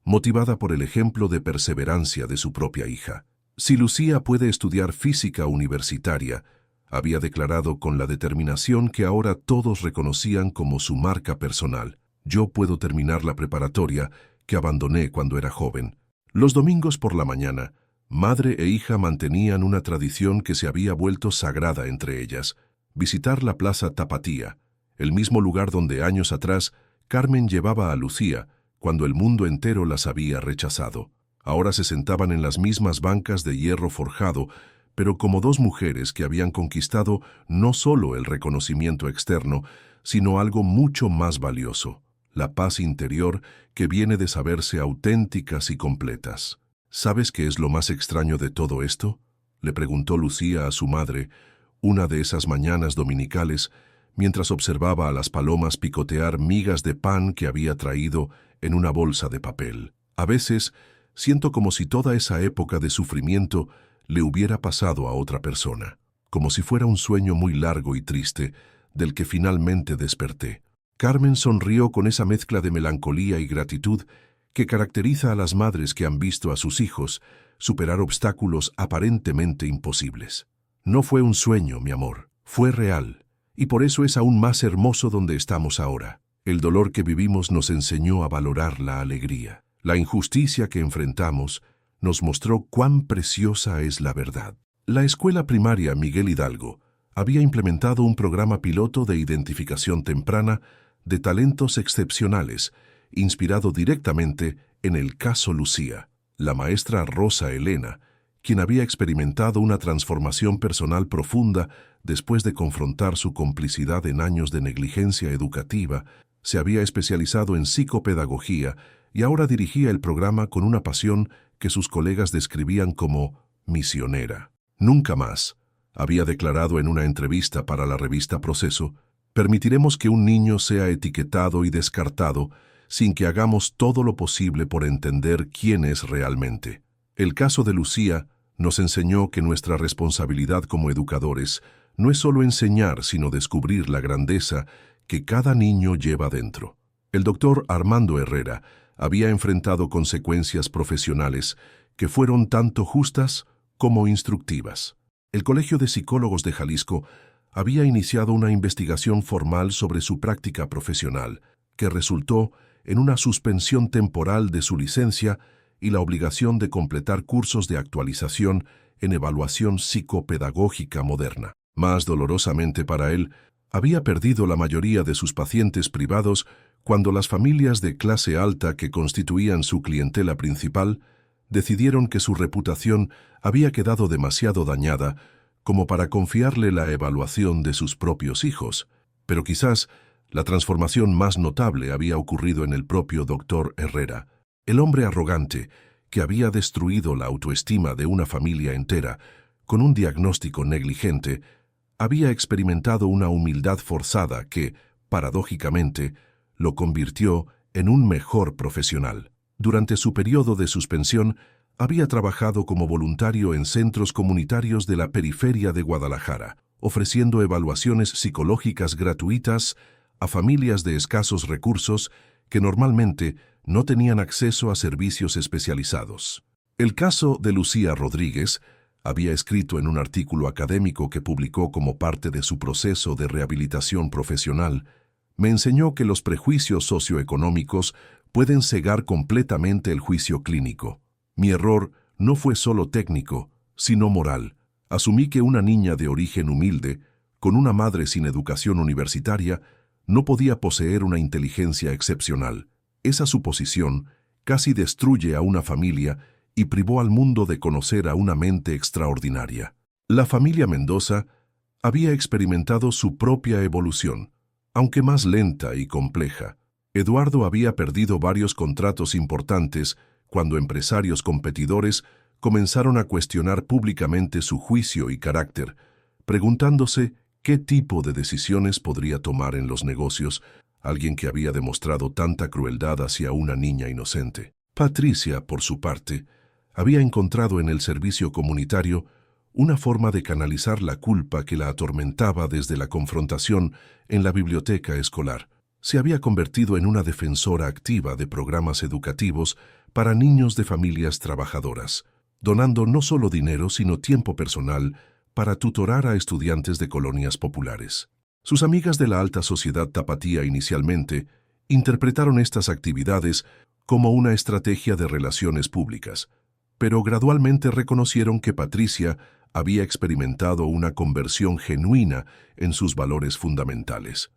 motivada por el ejemplo de perseverancia de su propia hija. Si Lucía puede estudiar física universitaria, había declarado con la determinación que ahora todos reconocían como su marca personal, yo puedo terminar la preparatoria que abandoné cuando era joven. Los domingos por la mañana, madre e hija mantenían una tradición que se había vuelto sagrada entre ellas, visitar la Plaza Tapatía, el mismo lugar donde años atrás Carmen llevaba a Lucía cuando el mundo entero las había rechazado. Ahora se sentaban en las mismas bancas de hierro forjado, pero como dos mujeres que habían conquistado no solo el reconocimiento externo, sino algo mucho más valioso, la paz interior que viene de saberse auténticas y completas. ¿Sabes qué es lo más extraño de todo esto?, le preguntó Lucía a su madre una de esas mañanas dominicales, mientras observaba a las palomas picotear migas de pan que había traído en una bolsa de papel. A veces siento como si toda esa época de sufrimiento le hubiera pasado a otra persona, como si fuera un sueño muy largo y triste, del que finalmente desperté. Carmen sonrió con esa mezcla de melancolía y gratitud que caracteriza a las madres que han visto a sus hijos superar obstáculos aparentemente imposibles. No fue un sueño, mi amor, fue real. Y por eso es aún más hermoso donde estamos ahora. El dolor que vivimos nos enseñó a valorar la alegría. La injusticia que enfrentamos nos mostró cuán preciosa es la verdad. La escuela primaria Miguel Hidalgo había implementado un programa piloto de identificación temprana de talentos excepcionales, inspirado directamente en el caso Lucía. La maestra Rosa Elena, quien había experimentado una transformación personal profunda después de confrontar su complicidad en años de negligencia educativa, se había especializado en psicopedagogía y ahora dirigía el programa con una pasión que sus colegas describían como misionera. Nunca más, había declarado en una entrevista para la revista Proceso, permitiremos que un niño sea etiquetado y descartado sin que hagamos todo lo posible por entender quién es realmente. El caso de Lucía nos enseñó que nuestra responsabilidad como educadores no es solo enseñar, sino descubrir la grandeza que cada niño lleva dentro. El doctor Armando Herrera había enfrentado consecuencias profesionales que fueron tanto justas como instructivas. El Colegio de Psicólogos de Jalisco había iniciado una investigación formal sobre su práctica profesional, que resultó en una suspensión temporal de su licencia y la obligación de completar cursos de actualización en evaluación psicopedagógica moderna. Más dolorosamente para él, había perdido la mayoría de sus pacientes privados cuando las familias de clase alta que constituían su clientela principal decidieron que su reputación había quedado demasiado dañada como para confiarle la evaluación de sus propios hijos. Pero quizás la transformación más notable había ocurrido en el propio doctor Herrera. El hombre arrogante, que había destruido la autoestima de una familia entera con un diagnóstico negligente, había experimentado una humildad forzada que, paradójicamente, lo convirtió en un mejor profesional. Durante su periodo de suspensión, había trabajado como voluntario en centros comunitarios de la periferia de Guadalajara, ofreciendo evaluaciones psicológicas gratuitas a familias de escasos recursos que normalmente no tenían acceso a servicios especializados. El caso de Lucía Rodríguez había escrito en un artículo académico que publicó como parte de su proceso de rehabilitación profesional, me enseñó que los prejuicios socioeconómicos pueden cegar completamente el juicio clínico. Mi error no fue solo técnico, sino moral. Asumí que una niña de origen humilde, con una madre sin educación universitaria, no podía poseer una inteligencia excepcional. Esa suposición casi destruye a una familia y privó al mundo de conocer a una mente extraordinaria. La familia Mendoza había experimentado su propia evolución, aunque más lenta y compleja. Eduardo había perdido varios contratos importantes cuando empresarios competidores comenzaron a cuestionar públicamente su juicio y carácter, preguntándose qué tipo de decisiones podría tomar en los negocios alguien que había demostrado tanta crueldad hacia una niña inocente. Patricia, por su parte, había encontrado en el servicio comunitario una forma de canalizar la culpa que la atormentaba desde la confrontación en la biblioteca escolar. Se había convertido en una defensora activa de programas educativos para niños de familias trabajadoras, donando no solo dinero sino tiempo personal para tutorar a estudiantes de colonias populares. Sus amigas de la alta sociedad tapatía inicialmente interpretaron estas actividades como una estrategia de relaciones públicas, pero gradualmente reconocieron que Patricia había experimentado una conversión genuina en sus valores fundamentales.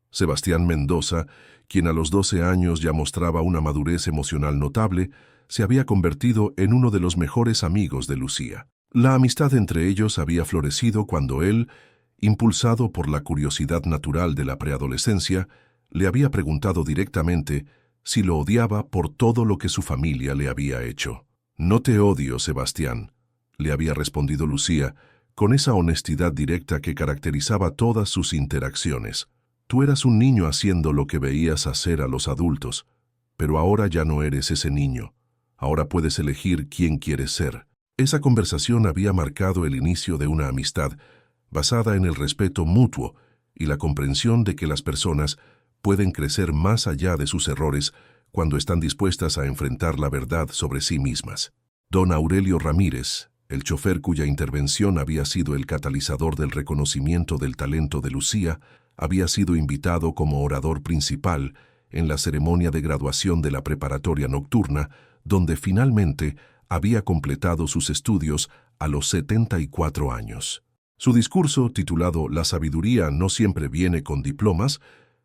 Sebastián Mendoza, quien a los 12 años ya mostraba una madurez emocional notable, se había convertido en uno de los mejores amigos de Lucía. La amistad entre ellos había florecido cuando él, impulsado por la curiosidad natural de la preadolescencia, le había preguntado directamente si lo odiaba por todo lo que su familia le había hecho. «No te odio, Sebastián», le había respondido Lucía, con esa honestidad directa que caracterizaba todas sus interacciones. «Tú eras un niño haciendo lo que veías hacer a los adultos, pero ahora ya no eres ese niño. Ahora puedes elegir quién quieres ser». Esa conversación había marcado el inicio de una amistad basada en el respeto mutuo y la comprensión de que las personas pueden crecer más allá de sus errores cuando están dispuestas a enfrentar la verdad sobre sí mismas. Don Aurelio Ramírez, el chofer cuya intervención había sido el catalizador del reconocimiento del talento de Lucía, había sido invitado como orador principal en la ceremonia de graduación de la preparatoria nocturna, donde finalmente había completado sus estudios a los 74 años. Su discurso, titulado «La sabiduría no siempre viene con diplomas»,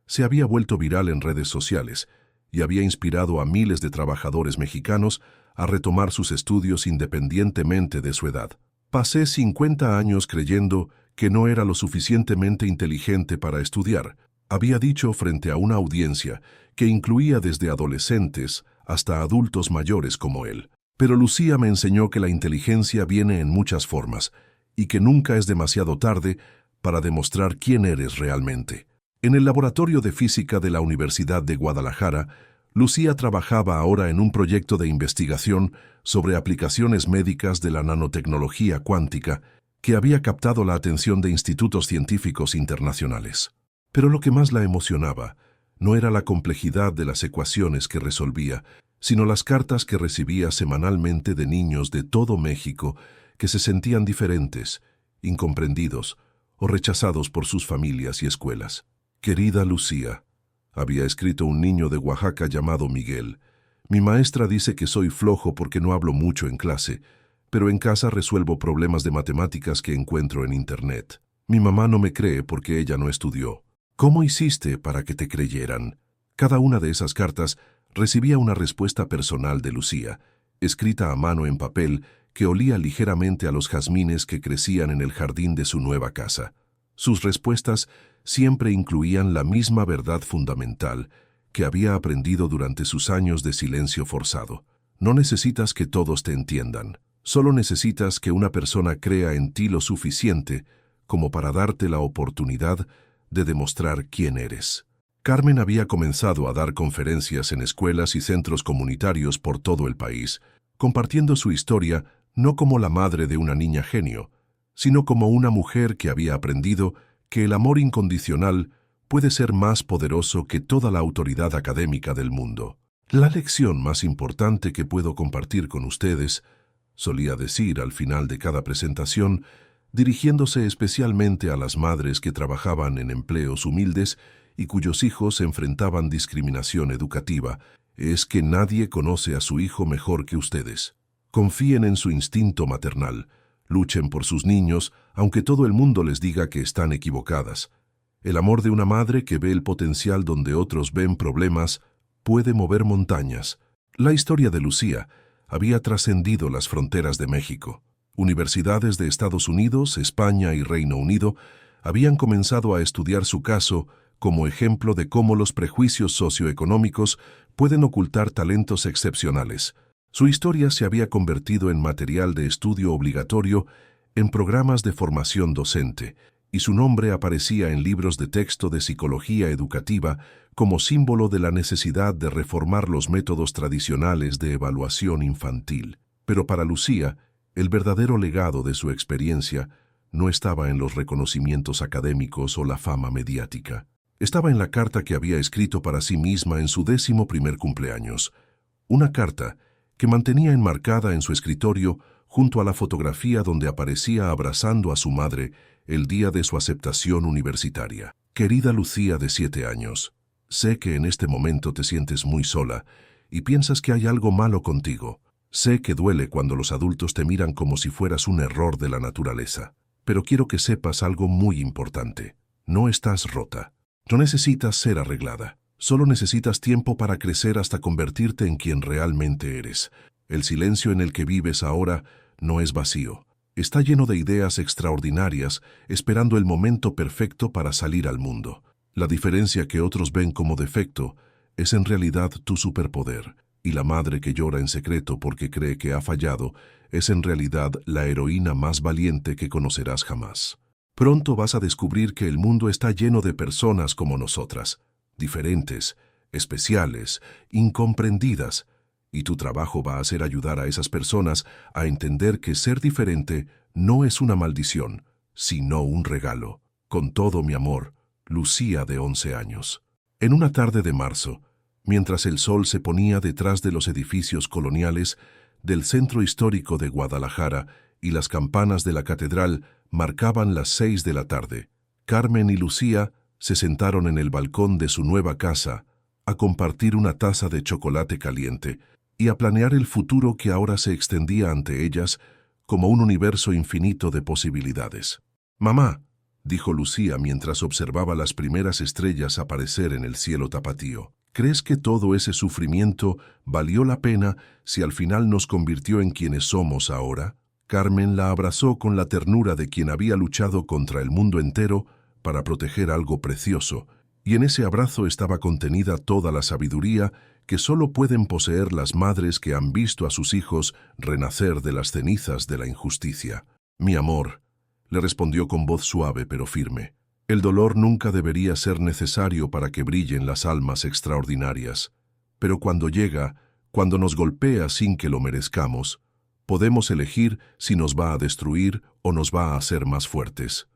se había vuelto viral en redes sociales y había inspirado a miles de trabajadores mexicanos a retomar sus estudios independientemente de su edad. «Pasé 50 años creyendo que no era lo suficientemente inteligente para estudiar», había dicho frente a una audiencia que incluía desde adolescentes hasta adultos mayores como él. Pero Lucía me enseñó que la inteligencia viene en muchas formas y que nunca es demasiado tarde para demostrar quién eres realmente. En el laboratorio de física de la Universidad de Guadalajara, Lucía trabajaba ahora en un proyecto de investigación sobre aplicaciones médicas de la nanotecnología cuántica que había captado la atención de institutos científicos internacionales. Pero lo que más la emocionaba no era la complejidad de las ecuaciones que resolvía, sino las cartas que recibía semanalmente de niños de todo México que se sentían diferentes, incomprendidos o rechazados por sus familias y escuelas. «Querida Lucía», había escrito un niño de Oaxaca llamado Miguel, «mi maestra dice que soy flojo porque no hablo mucho en clase, pero en casa resuelvo problemas de matemáticas que encuentro en Internet. Mi mamá no me cree porque ella no estudió. ¿Cómo hiciste para que te creyeran?». Cada una de esas cartas recibía una respuesta personal de Lucía, escrita a mano en papel que olía ligeramente a los jazmines que crecían en el jardín de su nueva casa. Sus respuestas siempre incluían la misma verdad fundamental que había aprendido durante sus años de silencio forzado. No necesitas que todos te entiendan, solo necesitas que una persona crea en ti lo suficiente como para darte la oportunidad de demostrar quién eres. Carmen había comenzado a dar conferencias en escuelas y centros comunitarios por todo el país, compartiendo su historia no como la madre de una niña genio, sino como una mujer que había aprendido que el amor incondicional puede ser más poderoso que toda la autoridad académica del mundo. La lección más importante que puedo compartir con ustedes, solía decir al final de cada presentación, dirigiéndose especialmente a las madres que trabajaban en empleos humildes y cuyos hijos enfrentaban discriminación educativa, es que nadie conoce a su hijo mejor que ustedes. Confíen en su instinto maternal, luchen por sus niños, aunque todo el mundo les diga que están equivocadas. El amor de una madre que ve el potencial donde otros ven problemas puede mover montañas. La historia de Lucía había trascendido las fronteras de México. Universidades de Estados Unidos, España y Reino Unido habían comenzado a estudiar su caso como ejemplo de cómo los prejuicios socioeconómicos pueden ocultar talentos excepcionales. Su historia se había convertido en material de estudio obligatorio en programas de formación docente, y su nombre aparecía en libros de texto de psicología educativa como símbolo de la necesidad de reformar los métodos tradicionales de evaluación infantil. Pero para Lucía, el verdadero legado de su experiencia no estaba en los reconocimientos académicos o la fama mediática. Estaba en la carta que había escrito para sí misma en su 11º cumpleaños. Una carta que mantenía enmarcada en su escritorio junto a la fotografía donde aparecía abrazando a su madre el día de su aceptación universitaria. Querida Lucía de 7 años, sé que en este momento te sientes muy sola y piensas que hay algo malo contigo. Sé que duele cuando los adultos te miran como si fueras un error de la naturaleza. Pero quiero que sepas algo muy importante. No estás rota. No necesitas ser arreglada. Solo necesitas tiempo para crecer hasta convertirte en quien realmente eres. El silencio en el que vives ahora no es vacío. Está lleno de ideas extraordinarias, esperando el momento perfecto para salir al mundo. La diferencia que otros ven como defecto es en realidad tu superpoder. Y la madre que llora en secreto porque cree que ha fallado es en realidad la heroína más valiente que conocerás jamás. Pronto vas a descubrir que el mundo está lleno de personas como nosotras, diferentes, especiales, incomprendidas, y tu trabajo va a ser ayudar a esas personas a entender que ser diferente no es una maldición, sino un regalo. Con todo mi amor, Lucía de 11 años. En una tarde de marzo, mientras el sol se ponía detrás de los edificios coloniales del centro histórico de Guadalajara y las campanas de la catedral marcaban las 6 de la tarde, Carmen y Lucía se sentaron en el balcón de su nueva casa a compartir una taza de chocolate caliente y a planear el futuro que ahora se extendía ante ellas como un universo infinito de posibilidades. «Mamá», dijo Lucía mientras observaba las primeras estrellas aparecer en el cielo tapatío, ¿crees que todo ese sufrimiento valió la pena si al final nos convirtió en quienes somos ahora? Carmen la abrazó con la ternura de quien había luchado contra el mundo entero para proteger algo precioso, y en ese abrazo estaba contenida toda la sabiduría que solo pueden poseer las madres que han visto a sus hijos renacer de las cenizas de la injusticia. «Mi amor», le respondió con voz suave pero firme, «el dolor nunca debería ser necesario para que brillen las almas extraordinarias. Pero cuando llega, cuando nos golpea sin que lo merezcamos, podemos elegir si nos va a destruir o nos va a hacer más fuertes.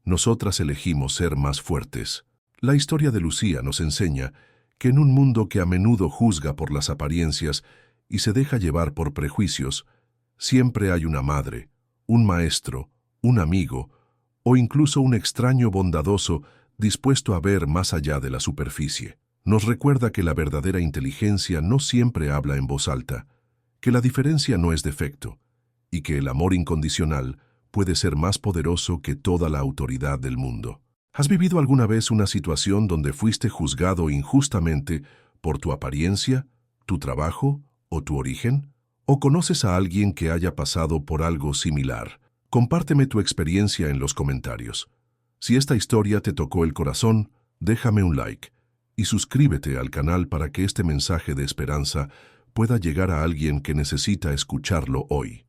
Nosotras elegimos ser más fuertes». La historia de Lucía nos enseña que en un mundo que a menudo juzga por las apariencias y se deja llevar por prejuicios, siempre hay una madre, un maestro, un amigo o incluso un extraño bondadoso dispuesto a ver más allá de la superficie. Nos recuerda que la verdadera inteligencia no siempre habla en voz alta, que la diferencia no es defecto y que el amor incondicional puede ser más poderoso que toda la autoridad del mundo. ¿Has vivido alguna vez una situación donde fuiste juzgado injustamente por tu apariencia, tu trabajo o tu origen? ¿O conoces a alguien que haya pasado por algo similar? Compárteme tu experiencia en los comentarios. Si esta historia te tocó el corazón, déjame un like y suscríbete al canal para que este mensaje de esperanza pueda llegar a alguien que necesita escucharlo hoy.